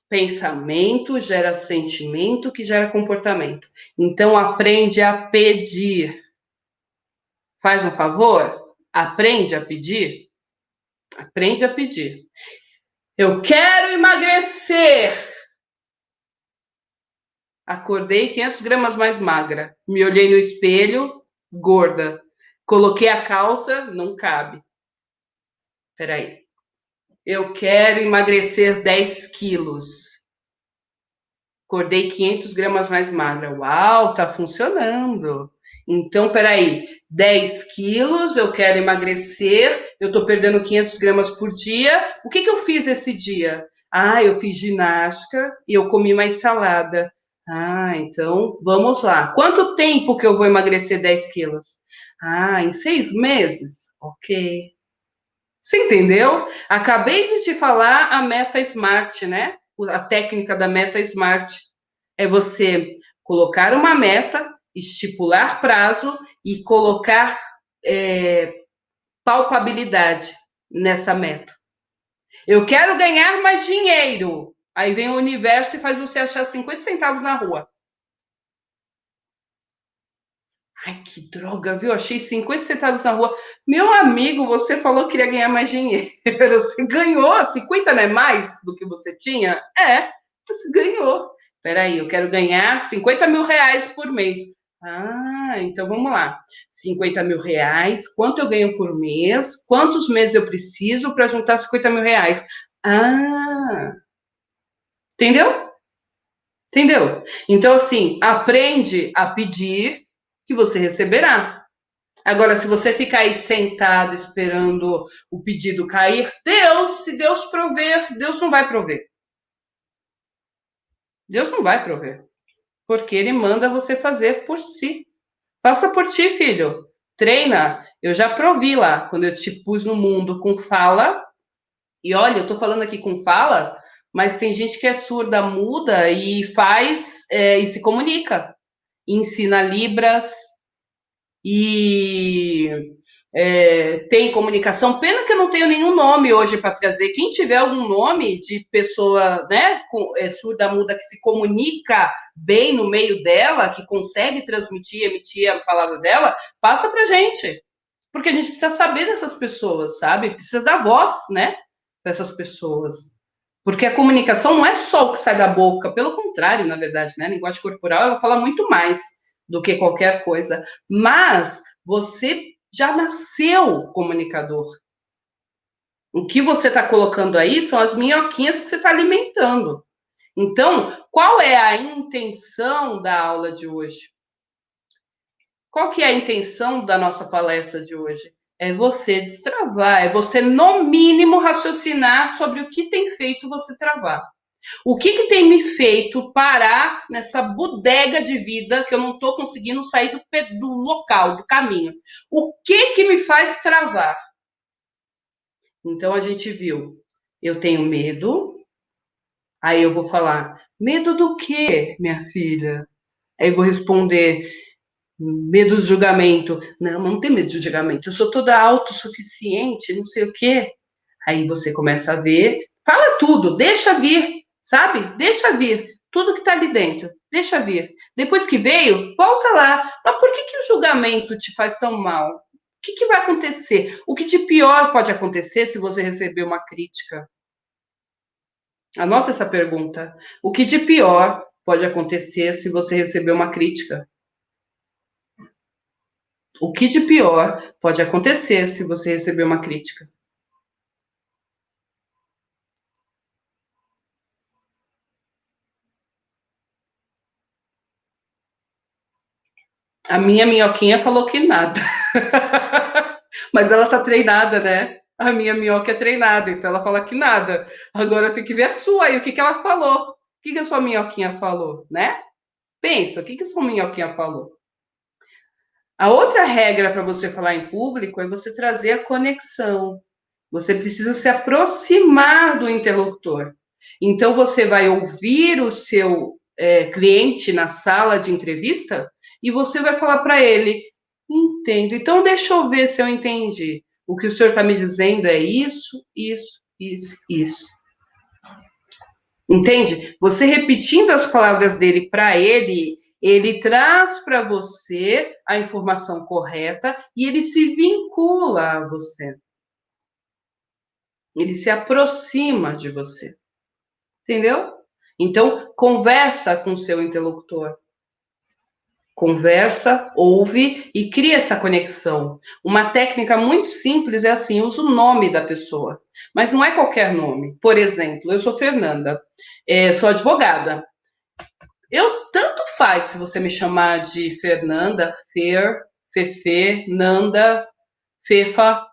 Pensamento gera sentimento, que gera comportamento. Então, aprende a pedir. Faz um favor? Aprende a pedir. Aprende a pedir. Eu quero emagrecer. Acordei 500 gramas mais magra. Me olhei no espelho, gorda. Coloquei a calça, não cabe. Peraí. Eu quero emagrecer 10 quilos. Acordei 500 gramas mais magra. Uau, tá funcionando. Então, peraí, 10 quilos, eu quero emagrecer, eu tô perdendo 500 gramas por dia. O que que eu fiz esse dia? Ah, eu fiz ginástica e eu comi mais salada. Ah, então vamos lá. Quanto tempo que eu vou emagrecer 10 quilos? Ah, em 6 meses? Ok. Você entendeu? Acabei de te falar a meta SMART, né? A técnica da meta SMART. É você colocar uma meta, estipular prazo e colocar palpabilidade nessa meta. Eu quero ganhar mais dinheiro. Aí vem o universo e faz você achar 50 centavos na rua. Ai, que droga, viu? Achei 50 centavos na rua. Meu amigo, você falou que queria ganhar mais dinheiro. Você ganhou 50, não é mais do que você tinha? É, você ganhou. Peraí, eu quero ganhar 50 mil reais por mês. Ah, então vamos lá. 50 mil reais, quanto eu ganho por mês? Quantos meses eu preciso para juntar 50 mil reais? Ah, entendeu? Entendeu? Então, assim, aprende a pedir que você receberá. Agora, se você ficar aí sentado esperando o pedido cair, se Deus prover, Deus não vai prover. Deus não vai prover. Porque Ele manda você fazer por si. Faça por ti, filho. Treina. Eu já provi lá, quando eu te pus no mundo com fala. E olha, eu tô falando aqui com fala, mas tem gente que é surda, muda e faz e se comunica. Ensina Libras e tem comunicação. Pena que eu não tenho nenhum nome hoje para trazer. Quem tiver algum nome de pessoa, né, surda, muda, que se comunica bem no meio dela, que consegue transmitir, emitir a palavra dela, passa para gente. Porque a gente precisa saber dessas pessoas, sabe? Precisa dar voz, né, dessas pessoas. Porque a comunicação não é só o que sai da boca, pelo contrário, na verdade, né? A linguagem corporal, ela fala muito mais do que qualquer coisa. Mas você já nasceu comunicador. O que você está colocando aí são as minhoquinhas que você está alimentando. Então, qual é a intenção da aula de hoje? Qual que é a intenção da nossa palestra de hoje? É você destravar, é você, no mínimo, raciocinar sobre o que tem feito você travar. O que tem me feito parar nessa bodega de vida que eu não estou conseguindo sair do local, do caminho? O que me faz travar? Então a gente viu, eu tenho medo, aí eu vou falar, medo do quê, minha filha? Aí eu vou responder, medo do julgamento. Não, não tem medo de julgamento, eu sou toda autossuficiente, não sei o quê. Aí você começa a ver, fala tudo, deixa vir, sabe? Deixa vir tudo que está ali dentro, deixa vir. Depois que veio, volta lá. Mas por que o julgamento te faz tão mal? O que vai acontecer? O que de pior pode acontecer se você receber uma crítica? Anota essa pergunta. O que de pior pode acontecer se você receber uma crítica? O que de pior pode acontecer se você receber uma crítica? A minha minhoquinha falou que nada. Mas ela tá treinada, né? A minha minhoca é treinada, então ela fala que nada. Agora tem que ver a sua aí, o que ela falou. O que a sua minhoquinha falou, né? Pensa, o que a sua minhoquinha falou? A outra regra para você falar em público é você trazer a conexão. Você precisa se aproximar do interlocutor. Então, você vai ouvir o seu cliente na sala de entrevista e você vai falar para ele: entendo, então deixa eu ver se eu entendi. O que o senhor está me dizendo é isso, isso, isso, isso. Entende? Você repetindo as palavras dele para ele, ele traz para você a informação correta e ele se vincula a você. Ele se aproxima de você. Entendeu? Então, conversa com o seu interlocutor. Conversa, ouve e cria essa conexão. Uma técnica muito simples é assim: usa o nome da pessoa, mas não é qualquer nome. Por exemplo, eu sou Fernanda, sou advogada. Eu tanto faz se você me chamar de Fernanda, Fer, Fefe, Nanda, Fefa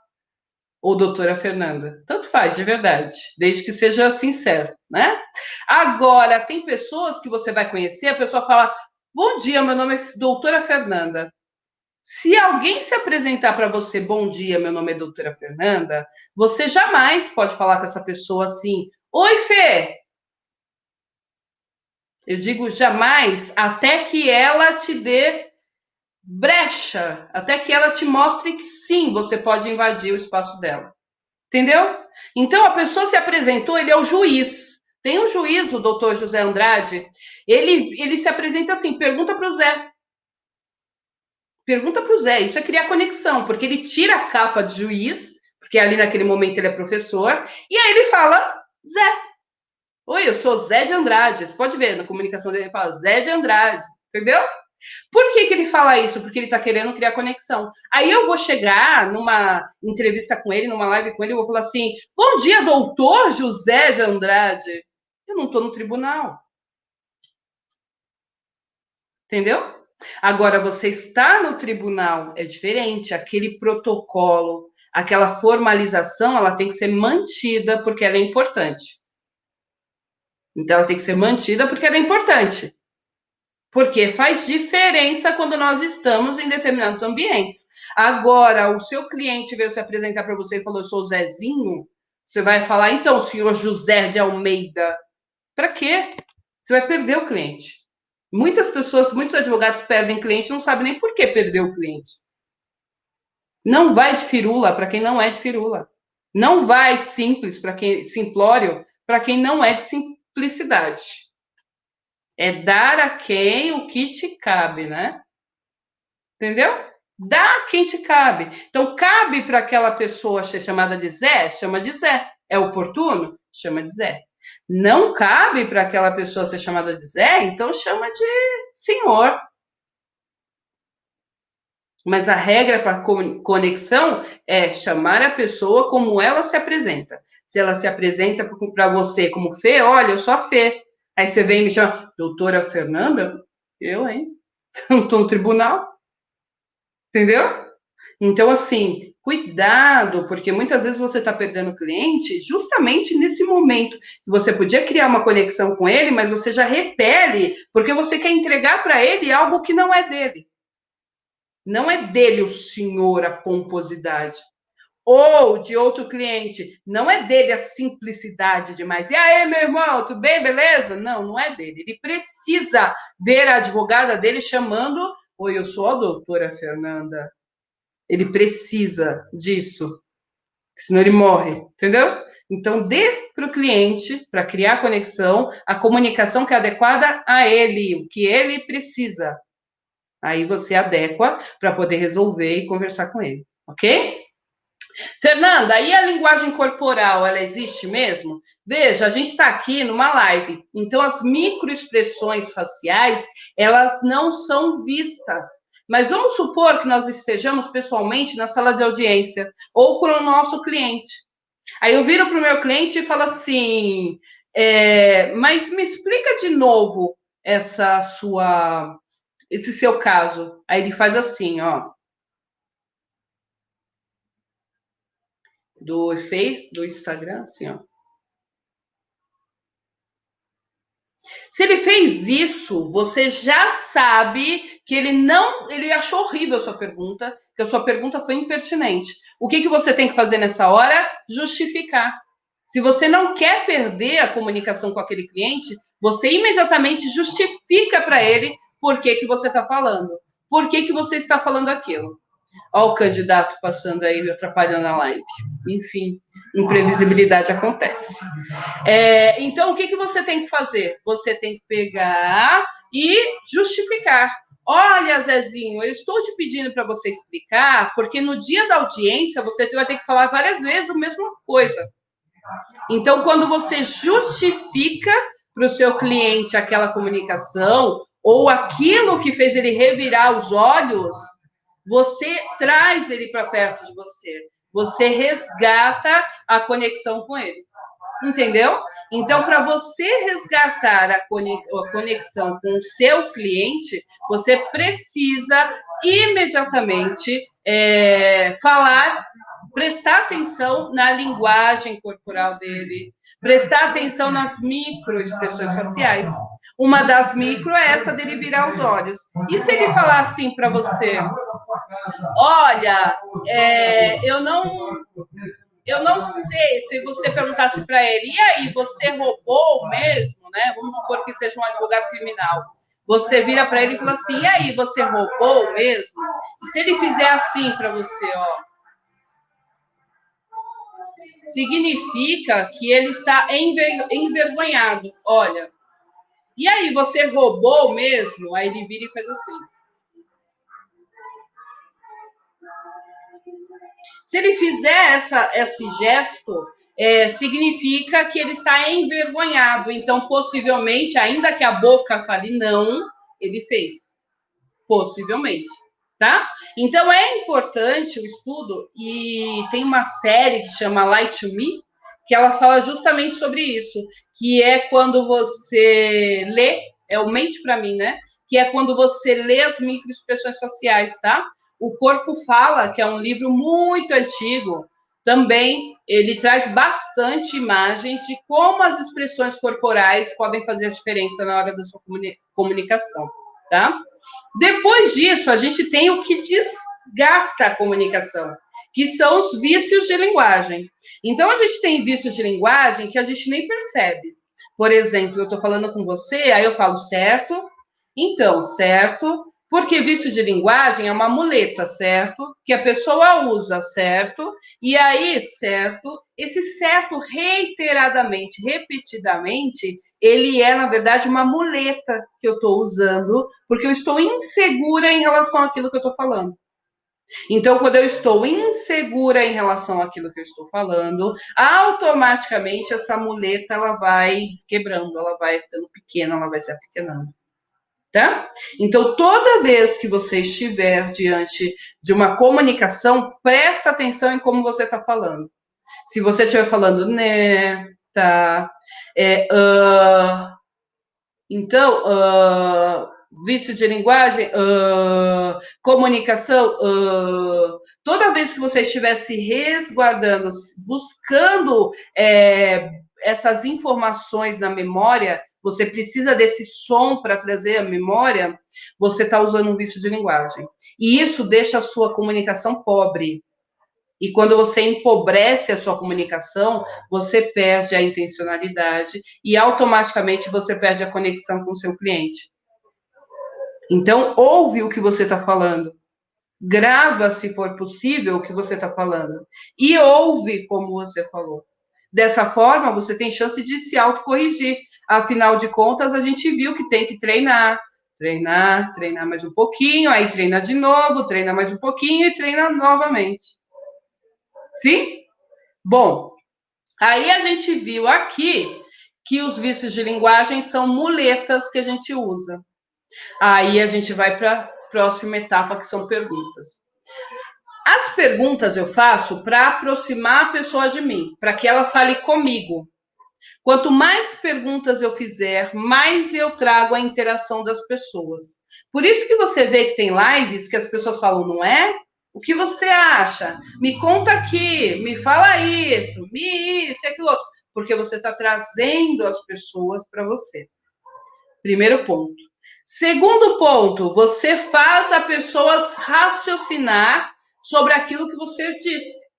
ou doutora Fernanda. Tanto faz, de verdade, desde que seja sincero, né? Agora, tem pessoas que você vai conhecer, a pessoa fala: bom dia, meu nome é doutora Fernanda. Se alguém se apresentar para você, bom dia, meu nome é doutora Fernanda, você jamais pode falar com essa pessoa assim: oi, Fê. Eu digo jamais, até que ela te dê brecha até que ela te mostre que sim, você pode invadir o espaço dela. Entendeu? Então a pessoa se apresentou, ele é o juiz. Tem um juiz, o doutor José Andrade, ele se apresenta assim, pergunta para o Zé. Pergunta para o Zé, isso é criar conexão, porque ele tira a capa de juiz, porque ali naquele momento ele é professor, e aí ele fala, Zé, oi, eu sou Zé de Andrade. Você pode ver na comunicação dele, ele fala Zé de Andrade, entendeu? Por que ele fala isso? Porque ele está querendo criar conexão. Aí eu vou chegar numa entrevista com ele, numa live com ele, eu vou falar assim: bom dia, doutor José de Andrade. Eu não estou no tribunal. Entendeu? Agora, você está no tribunal, é diferente. Aquele protocolo, aquela formalização, ela tem que ser mantida porque ela é importante. Então, ela tem que ser mantida porque ela é importante. Porque faz diferença quando nós estamos em determinados ambientes. Agora, o seu cliente veio se apresentar para você e falou: eu sou o Zezinho. Você vai falar, então, senhor José de Almeida. Para quê? Você vai perder o cliente. Muitas pessoas, muitos advogados perdem cliente e não sabem nem por que perdeu o cliente. Não vai de firula para quem não é de firula. Não vai simples para quem simplório para quem não é de simplicidade. É dar a quem o que te cabe, né? Entendeu? Dá quem te cabe. Então, cabe para aquela pessoa ser chamada de Zé? Chama de Zé. É oportuno? Chama de Zé. Não cabe para aquela pessoa ser chamada de Zé? Então, chama de senhor. Mas a regra para conexão é chamar a pessoa como ela se apresenta. Se ela se apresenta para você como Fê, olha, eu sou a Fê. Aí você vem e me chama, doutora Fernanda? Eu, hein? Não estou no tribunal, entendeu? Então, assim, cuidado, porque muitas vezes você está perdendo cliente justamente nesse momento. Você podia criar uma conexão com ele, mas você já repele, porque você quer entregar para ele algo que não é dele. Não é dele o senhor, a pomposidade. Ou de outro cliente, não é dele a simplicidade demais. E aí, meu irmão, tudo bem, beleza? Não, não é dele. Ele precisa ver a advogada dele chamando: oi, eu sou a doutora Fernanda. Ele precisa disso, senão ele morre, entendeu? Então, dê para o cliente, para criar conexão, a comunicação que é adequada a ele, o que ele precisa. Aí você adequa para poder resolver e conversar com ele, ok? Fernanda, e a linguagem corporal, ela existe mesmo? Veja, a gente está aqui numa live, então as microexpressões faciais, elas não são vistas. Mas vamos supor que nós estejamos pessoalmente na sala de audiência ou com o nosso cliente. Aí eu viro para o meu cliente e falo assim: mas me explica de novo esse seu caso. Aí ele faz assim, ó, do Instagram, assim, ó. Se ele fez isso, você já sabe que ele achou horrível a sua pergunta, que a sua pergunta foi impertinente. O que você tem que fazer nessa hora? Justificar. Se você não quer perder a comunicação com aquele cliente, você imediatamente justifica para ele por que você está falando. Por que você está falando aquilo. Olha o candidato passando aí, me atrapalhando a live. Enfim, imprevisibilidade acontece. Então, o que você tem que fazer? Você tem que pegar e justificar. Olha, Zezinho, eu estou te pedindo para você explicar, porque no dia da audiência você vai ter que falar várias vezes a mesma coisa. Então, quando você justifica para o seu cliente aquela comunicação ou aquilo que fez ele revirar os olhos, você traz ele para perto de você. Você resgata a conexão com ele. Entendeu? Então, para você resgatar a conexão com o seu cliente, você precisa imediatamente falar, prestar atenção na linguagem corporal dele, prestar atenção nas microexpressões faciais. Uma das micro é essa dele virar os olhos. E se ele falar assim para você: olha, eu não sei, se você perguntasse para ele, e aí, você roubou mesmo, né? Vamos supor que seja um advogado criminal. você vira para ele e fala assim, e aí, você roubou mesmo? E se ele fizer assim para você, ó, significa que ele está envergonhado. Olha, e aí, você roubou mesmo? Aí ele vira e faz assim. Se ele fizer esse gesto, significa que ele está envergonhado. Então, possivelmente, ainda que a boca fale não, ele fez. Possivelmente. Tá? Então, é importante o estudo, e tem uma série que chama Lie to Me, que ela fala justamente sobre isso, que é quando você lê, é o Mente para mim, né? Que é quando você lê as microexpressões faciais, tá? O Corpo Fala, que é um livro muito antigo, também ele traz bastante imagens de como as expressões corporais podem fazer a diferença na hora da sua comunicação, tá? Depois disso, a gente tem o que desgasta a comunicação, que são os vícios de linguagem. Então, a gente tem vícios de linguagem que a gente nem percebe. Por exemplo, eu estou falando com você, aí eu falo certo, então, certo, porque vício de linguagem é uma muleta, certo? Que a pessoa usa, certo? E aí, certo, esse certo reiteradamente, repetidamente, ele é, na verdade, uma muleta que eu estou usando, porque eu estou insegura em relação àquilo que eu estou falando. Então, quando eu estou insegura em relação àquilo que eu estou falando, automaticamente essa muleta ela vai quebrando, ela vai ficando pequena, ela vai se apequenando. Tá? Então, toda vez que você estiver diante de uma comunicação, presta atenção em como você está falando. Se você estiver falando né, tá, então, vício de linguagem, comunicação, toda vez que você estiver se resguardando, buscando essas informações na memória, você precisa desse som para trazer a memória, você está usando um vício de linguagem. E isso deixa a sua comunicação pobre. E quando você empobrece a sua comunicação, você perde a intencionalidade e automaticamente você perde a conexão com o seu cliente. Então, ouve o que você está falando. Grava, se for possível, o que você está falando. E ouve como você falou. Dessa forma, você tem chance de se autocorrigir. Afinal de contas, a gente viu que tem que treinar. Treinar mais um pouquinho, aí treina de novo, treina mais um pouquinho e treina novamente. Sim? Bom, aí a gente viu aqui que os vícios de linguagem são muletas que a gente usa. Aí a gente vai para a próxima etapa, que são perguntas. As perguntas eu faço para aproximar a pessoa de mim, para que ela fale comigo. Quanto mais perguntas eu fizer, mais eu trago a interação das pessoas. Por isso que você vê que tem lives que as pessoas falam, não é? O que você acha? Me conta aqui, me fala isso, me isso e aquilo outro. Porque você está trazendo as pessoas para você. Primeiro ponto. Segundo ponto, você faz a pessoa raciocinar sobre aquilo que você disse.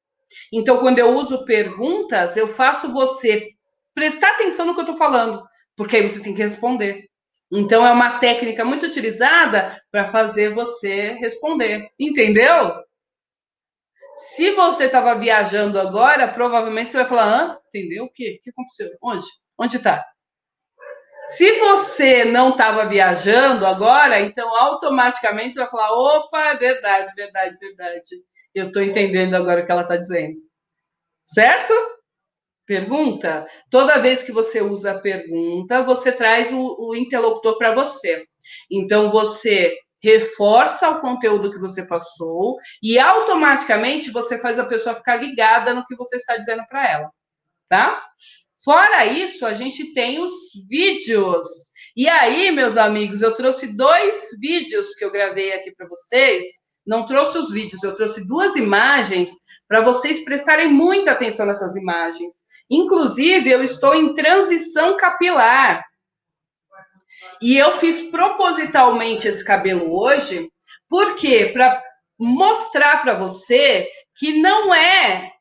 Então, quando eu uso perguntas, eu faço você prestar atenção no que eu estou falando, porque aí você tem que responder. Então, é uma técnica muito utilizada para fazer você responder. Entendeu? Se você estava viajando agora, provavelmente você vai falar: hã? Entendeu? O quê? O que aconteceu? Onde? Onde está? Se você não estava viajando agora, então automaticamente você vai falar: opa, é verdade, verdade, verdade. Eu estou entendendo agora o que ela está dizendo. Certo? Pergunta. Toda vez que você usa a pergunta, você traz o interlocutor para você. Então, você reforça o conteúdo que você passou e automaticamente você faz a pessoa ficar ligada no que você está dizendo para ela. Tá? Fora isso, a gente tem os vídeos. E aí, meus amigos, eu trouxe 2 vídeos que eu gravei aqui para vocês. Não trouxe os vídeos, eu trouxe 2 imagens para vocês prestarem muita atenção nessas imagens. Inclusive, eu estou em transição capilar. E eu fiz propositalmente esse cabelo hoje, porque para mostrar para você que não é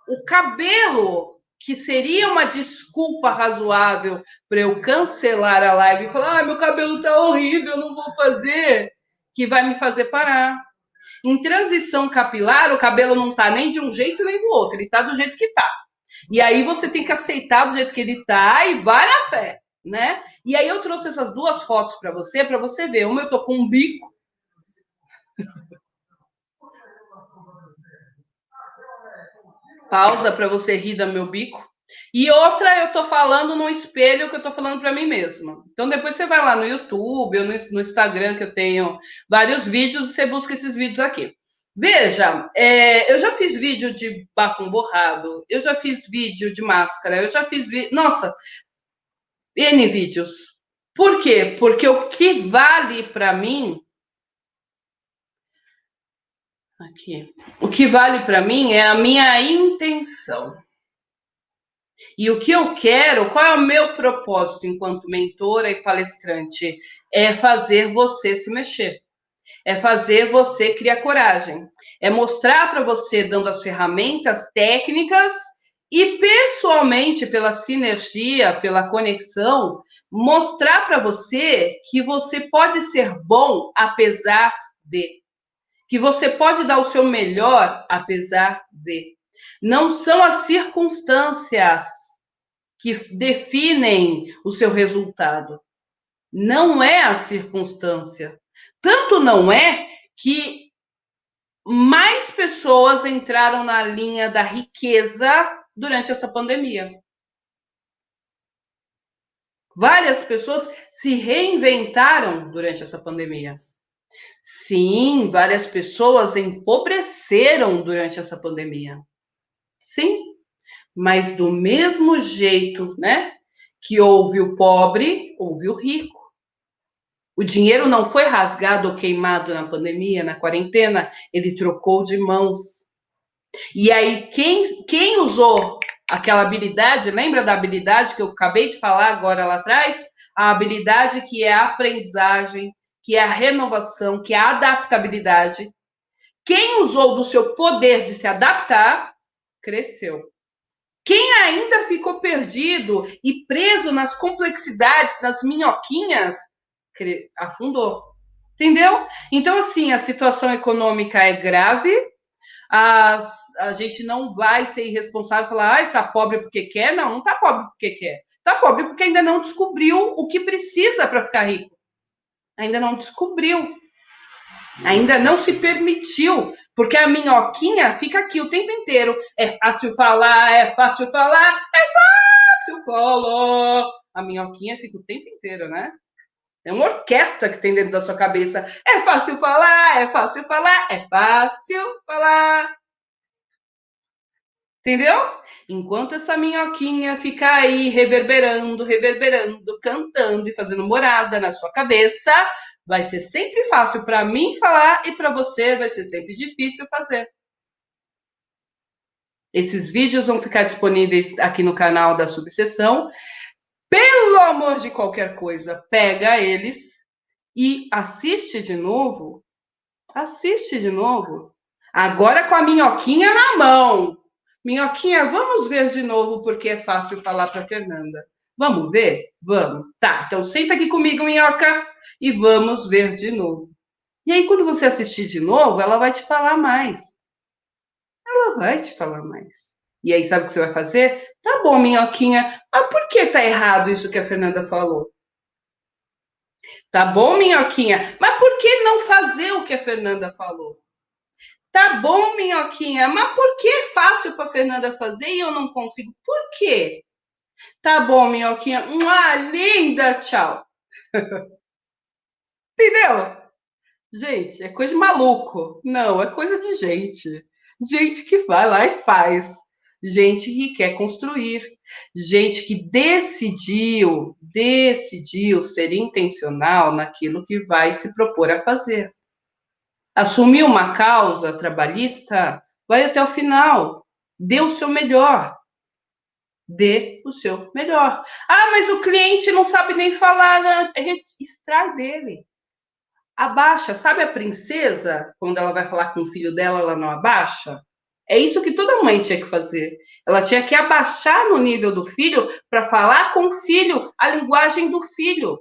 o cabelo que seria uma desculpa razoável para eu cancelar a live e falar: meu cabelo tá horrível, eu não vou fazer, que vai me fazer parar. Em transição capilar, o cabelo não tá nem de um jeito nem do outro, ele tá do jeito que tá. E aí você tem que aceitar do jeito que ele tá e vai na fé, né? E aí eu trouxe essas duas fotos para você ver. Uma eu tô com um bico. Pausa para você rir do meu bico. E outra, eu tô falando no espelho que eu tô falando para mim mesma. Então depois você vai lá no YouTube ou no Instagram, que eu tenho vários vídeos, e você busca esses vídeos aqui. Veja, eu já fiz vídeo de batom borrado, eu já fiz vídeo de máscara, eu já fiz vídeo. Nossa, N vídeos. Por quê? Porque o que vale para mim. Aqui. O que vale para mim é a minha intenção. E o que eu quero, qual é o meu propósito enquanto mentora e palestrante? É fazer você se mexer. É fazer você criar coragem. É mostrar para você, dando as ferramentas técnicas e pessoalmente, pela sinergia, pela conexão, mostrar para você que você pode ser bom apesar de. Que você pode dar o seu melhor apesar de. Não são as circunstâncias que definem o seu resultado. Não é a circunstância. Tanto não é que mais pessoas entraram na linha da riqueza durante essa pandemia. Várias pessoas se reinventaram durante essa pandemia. Sim, várias pessoas empobreceram durante essa pandemia. Sim, mas do mesmo jeito, né, que houve o pobre, houve o rico. O dinheiro não foi rasgado ou queimado na pandemia, na quarentena, ele trocou de mãos. E aí, quem usou aquela habilidade, lembra da habilidade que eu acabei de falar agora lá atrás? A habilidade que é a aprendizagem, que é a renovação, que é a adaptabilidade. Quem usou do seu poder de se adaptar, cresceu. Quem ainda ficou perdido e preso nas complexidades, nas minhoquinhas, afundou. Entendeu? Então, assim, a situação econômica é grave, a gente não vai ser irresponsável e falar, está pobre porque quer. Não, não está pobre porque quer. Está pobre porque ainda não descobriu o que precisa para ficar rico. Ainda não descobriu. Ainda não se permitiu. Porque a minhoquinha fica aqui o tempo inteiro. É fácil falar, é fácil falar, é fácil falar. A minhoquinha fica o tempo inteiro, né? É uma orquestra que tem dentro da sua cabeça. É fácil falar, é fácil falar, é fácil falar. Entendeu? Enquanto essa minhoquinha fica aí reverberando, reverberando, cantando e fazendo morada na sua cabeça, vai ser sempre fácil para mim falar e para você vai ser sempre difícil fazer. Esses vídeos vão ficar disponíveis aqui no canal da Subseção. Pelo amor de qualquer coisa, pega eles e assiste de novo. Assiste de novo. Agora com a minhoquinha na mão. Minhoquinha, vamos ver de novo porque é fácil falar para Fernanda. Vamos ver? Vamos. Tá, então senta aqui comigo, minhoca, e vamos ver de novo. E aí, quando você assistir de novo, ela vai te falar mais. Ela vai te falar mais. E aí, sabe o que você vai fazer? Tá bom, minhoquinha, mas por que tá errado isso que a Fernanda falou? Tá bom, minhoquinha, mas por que não fazer o que a Fernanda falou? Tá bom, minhoquinha, mas por que é fácil para Fernanda fazer e eu não consigo? Por quê? Tá bom, minhoquinha. Uma linda, tchau. Entendeu? Gente, é coisa de maluco. Não, é coisa de gente. Gente que vai lá e faz. Gente que quer construir. Gente que decidiu ser intencional naquilo que vai se propor a fazer. Assumir uma causa trabalhista, vai até o final. Dê o seu melhor. Dê o seu melhor. Ah, mas o cliente não sabe nem falar, né? Extrai dele. Abaixa. Sabe a princesa, quando ela vai falar com o filho dela, ela não abaixa? É isso que toda mãe tinha que fazer. Ela tinha que abaixar no nível do filho para falar com o filho, a linguagem do filho.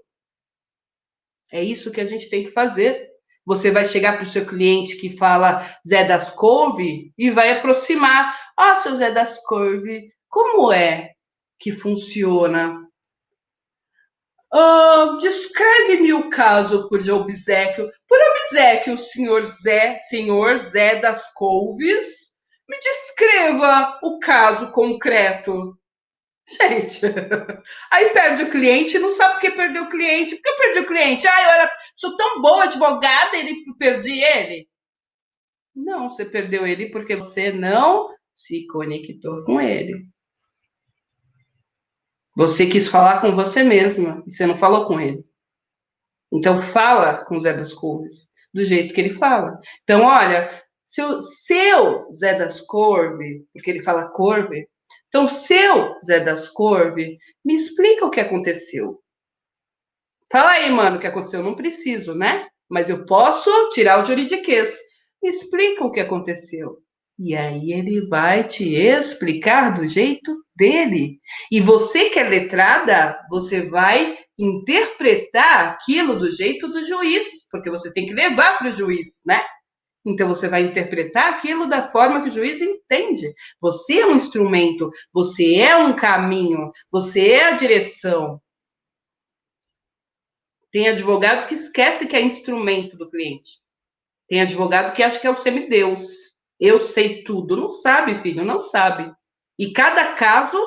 É isso que a gente tem que fazer. Você vai chegar para o seu cliente que fala Zé das Couve e vai aproximar. Ó, seu Zé das Couve, como é que funciona? Descreve-me o caso por obséquio. Por obséquio, senhor Zé das Couves, me descreva o caso concreto. Gente, aí perde o cliente e não sabe por que perdeu o cliente. Por que eu perdi o cliente? Ah, sou tão boa advogada e perdi ele. Não, você perdeu ele porque você não se conectou com ele. Você quis falar com você mesma e você não falou com ele. Então fala com o Zé das Couves do jeito que ele fala. Então, olha, seu Zé das Couve, porque ele fala Couve, então seu Zé das Couve, me explica o que aconteceu. Fala aí, mano, o que aconteceu. Eu não preciso, né? Mas eu posso tirar o juridiquês. Me explica o que aconteceu. E aí ele vai te explicar do jeito dele. E você que é letrada, você vai interpretar aquilo do jeito do juiz, porque você tem que levar para o juiz, né? Então você vai interpretar aquilo da forma que o juiz entende. Você é um instrumento, você é um caminho, você é a direção. Tem advogado que esquece que é instrumento do cliente. Tem advogado que acha que é o semideus. Eu sei tudo. Não sabe, filho, não sabe. E cada caso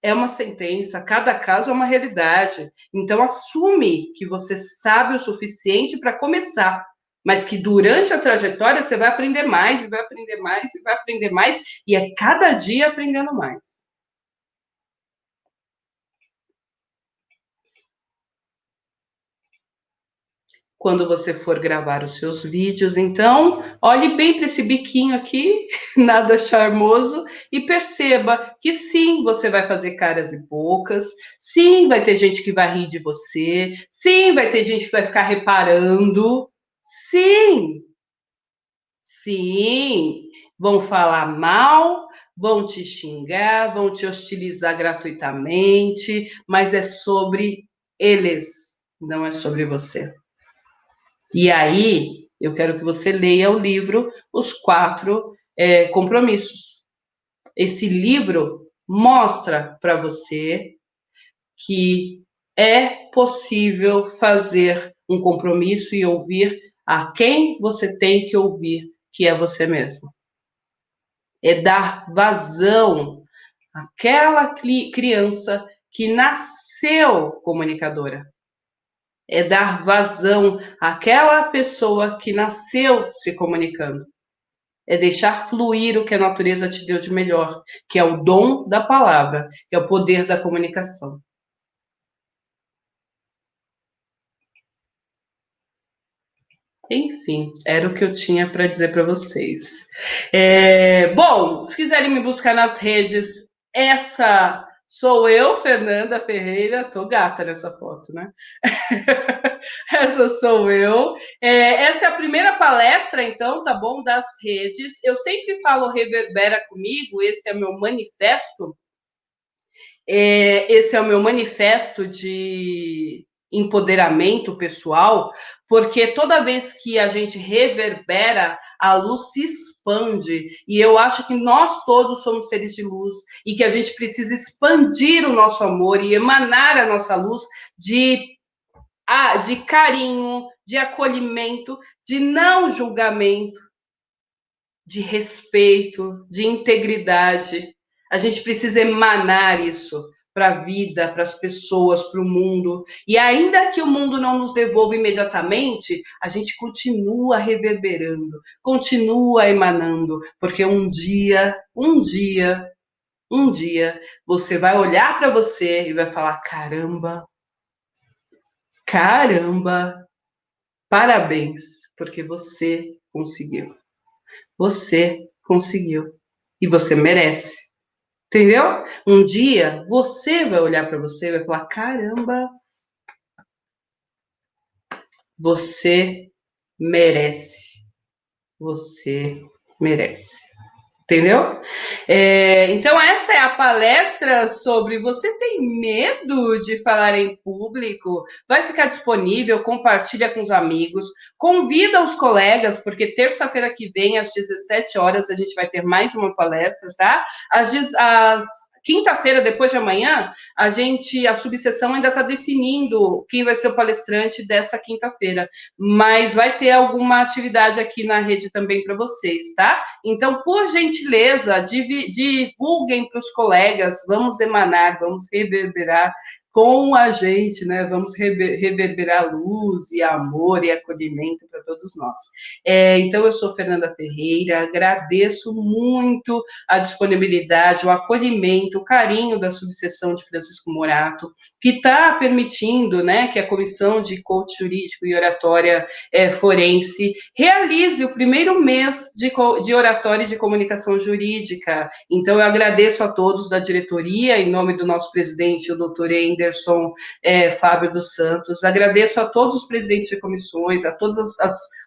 é uma sentença, cada caso é uma realidade. Então, assume que você sabe o suficiente para começar, mas que durante a trajetória você vai aprender mais, e vai aprender mais, e vai aprender mais, e é cada dia aprendendo mais. Quando você for gravar os seus vídeos, então, olhe bem para esse biquinho aqui, nada charmoso, e perceba que sim, você vai fazer caras e bocas, sim, vai ter gente que vai rir de você, sim, vai ter gente que vai ficar reparando, sim, sim, vão falar mal, vão te xingar, vão te hostilizar gratuitamente, mas é sobre eles, não é sobre você. E aí, eu quero que você leia o livro Os Quatro Compromissos. Esse livro mostra para você que é possível fazer um compromisso e ouvir a quem você tem que ouvir, que é você mesmo. É dar vazão àquela criança que nasceu comunicadora. É dar vazão àquela pessoa que nasceu se comunicando. É deixar fluir o que a natureza te deu de melhor, que é o dom da palavra, que é o poder da comunicação. Enfim, era o que eu tinha para dizer para vocês. Bom, se quiserem me buscar nas redes, essa sou eu, Fernanda Ferreira. Tô gata nessa foto, né? Essa sou eu. Essa é a primeira palestra, então, tá bom? Das redes. Eu sempre falo reverbera comigo, esse é meu manifesto. Esse é o meu manifesto de empoderamento pessoal, porque toda vez que a gente reverbera, a luz se expande. E eu acho que nós todos somos seres de luz e que a gente precisa expandir o nosso amor e emanar a nossa luz de carinho, de acolhimento, de não julgamento, de respeito, de integridade. A gente precisa emanar isso para a vida, para as pessoas, para o mundo. E ainda que o mundo não nos devolva imediatamente, a gente continua reverberando, continua emanando, porque um dia, você vai olhar para você e vai falar: caramba, caramba, parabéns, porque você conseguiu. Você conseguiu. E você merece. Entendeu? Um dia você vai olhar para você e vai falar: caramba, você merece. Você merece. Entendeu? Então, essa é a palestra sobre você tem medo de falar em público? Vai ficar disponível, compartilha com os amigos, convida os colegas, porque terça-feira que vem, às 17 horas, a gente vai ter mais uma palestra, tá? Às quinta-feira, depois de amanhã, a subseção ainda está definindo quem vai ser o palestrante dessa quinta-feira, mas vai ter alguma atividade aqui na rede também para vocês, tá? Então, por gentileza, divulguem para os colegas, vamos emanar, vamos reverberar com a gente, né? Vamos reverberar luz e amor e acolhimento para todos nós. Então, eu sou Fernanda Ferreira, agradeço muito a disponibilidade, o acolhimento, o carinho da subseção de Francisco Morato, que está permitindo, né, que a Comissão de Coach Jurídico e Oratória Forense realize o primeiro mês de oratória e de comunicação jurídica. Então, eu agradeço a todos da diretoria, em nome do nosso presidente, o doutor Anderson Fábio dos Santos, agradeço a todos os presidentes de comissões, a todos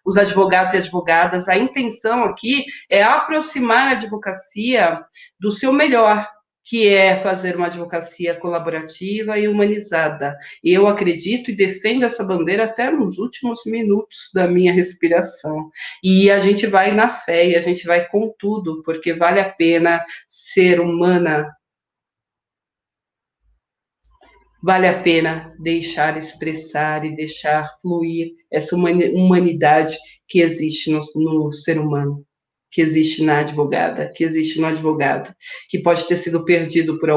os advogados e advogadas. A intenção aqui é aproximar a advocacia do seu melhor, que é fazer uma advocacia colaborativa e humanizada. Eu acredito e defendo essa bandeira até nos últimos minutos da minha respiração. E a gente vai na fé, e a gente vai com tudo, porque vale a pena ser humana, vale a pena deixar expressar e deixar fluir essa humanidade que existe no ser humano, que existe na advogada, que existe no advogado, que pode ter sido perdido por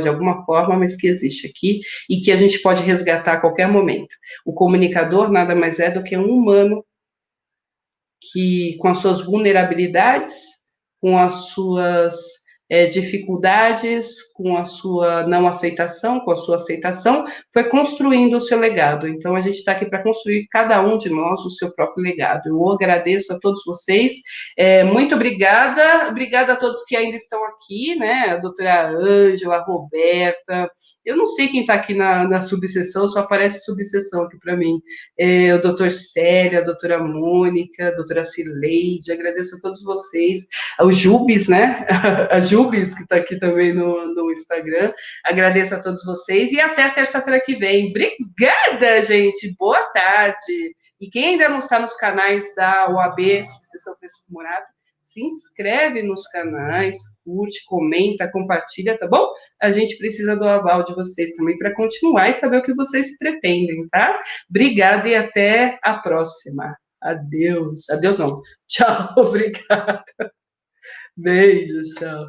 de alguma forma, mas que existe aqui e que a gente pode resgatar a qualquer momento. O comunicador nada mais é do que um humano que, com as suas vulnerabilidades, com as suas dificuldades, com a sua não aceitação, com a sua aceitação, foi construindo o seu legado. Então, a gente está aqui para construir, cada um de nós, o seu próprio legado. Eu agradeço a todos vocês, muito obrigada a todos que ainda estão aqui, né, a doutora Ângela, a Roberta, eu não sei quem está aqui na subseção, só aparece subseção aqui para mim, o doutor Célia, a doutora Mônica, a doutora Cileide, agradeço a todos vocês, o Jubes, né, a Jubes, que está aqui também no Instagram, agradeço a todos vocês, e até terça-feira que vem. Obrigada, gente, boa tarde, e quem ainda não está nos canais da OAB, Subseção Francisco Morato, se inscreve nos canais, curte, comenta, compartilha, tá bom? A gente precisa do aval de vocês também para continuar e saber o que vocês pretendem, tá? Obrigada e até a próxima. Adeus. Adeus não. Tchau, obrigada. Beijo, tchau.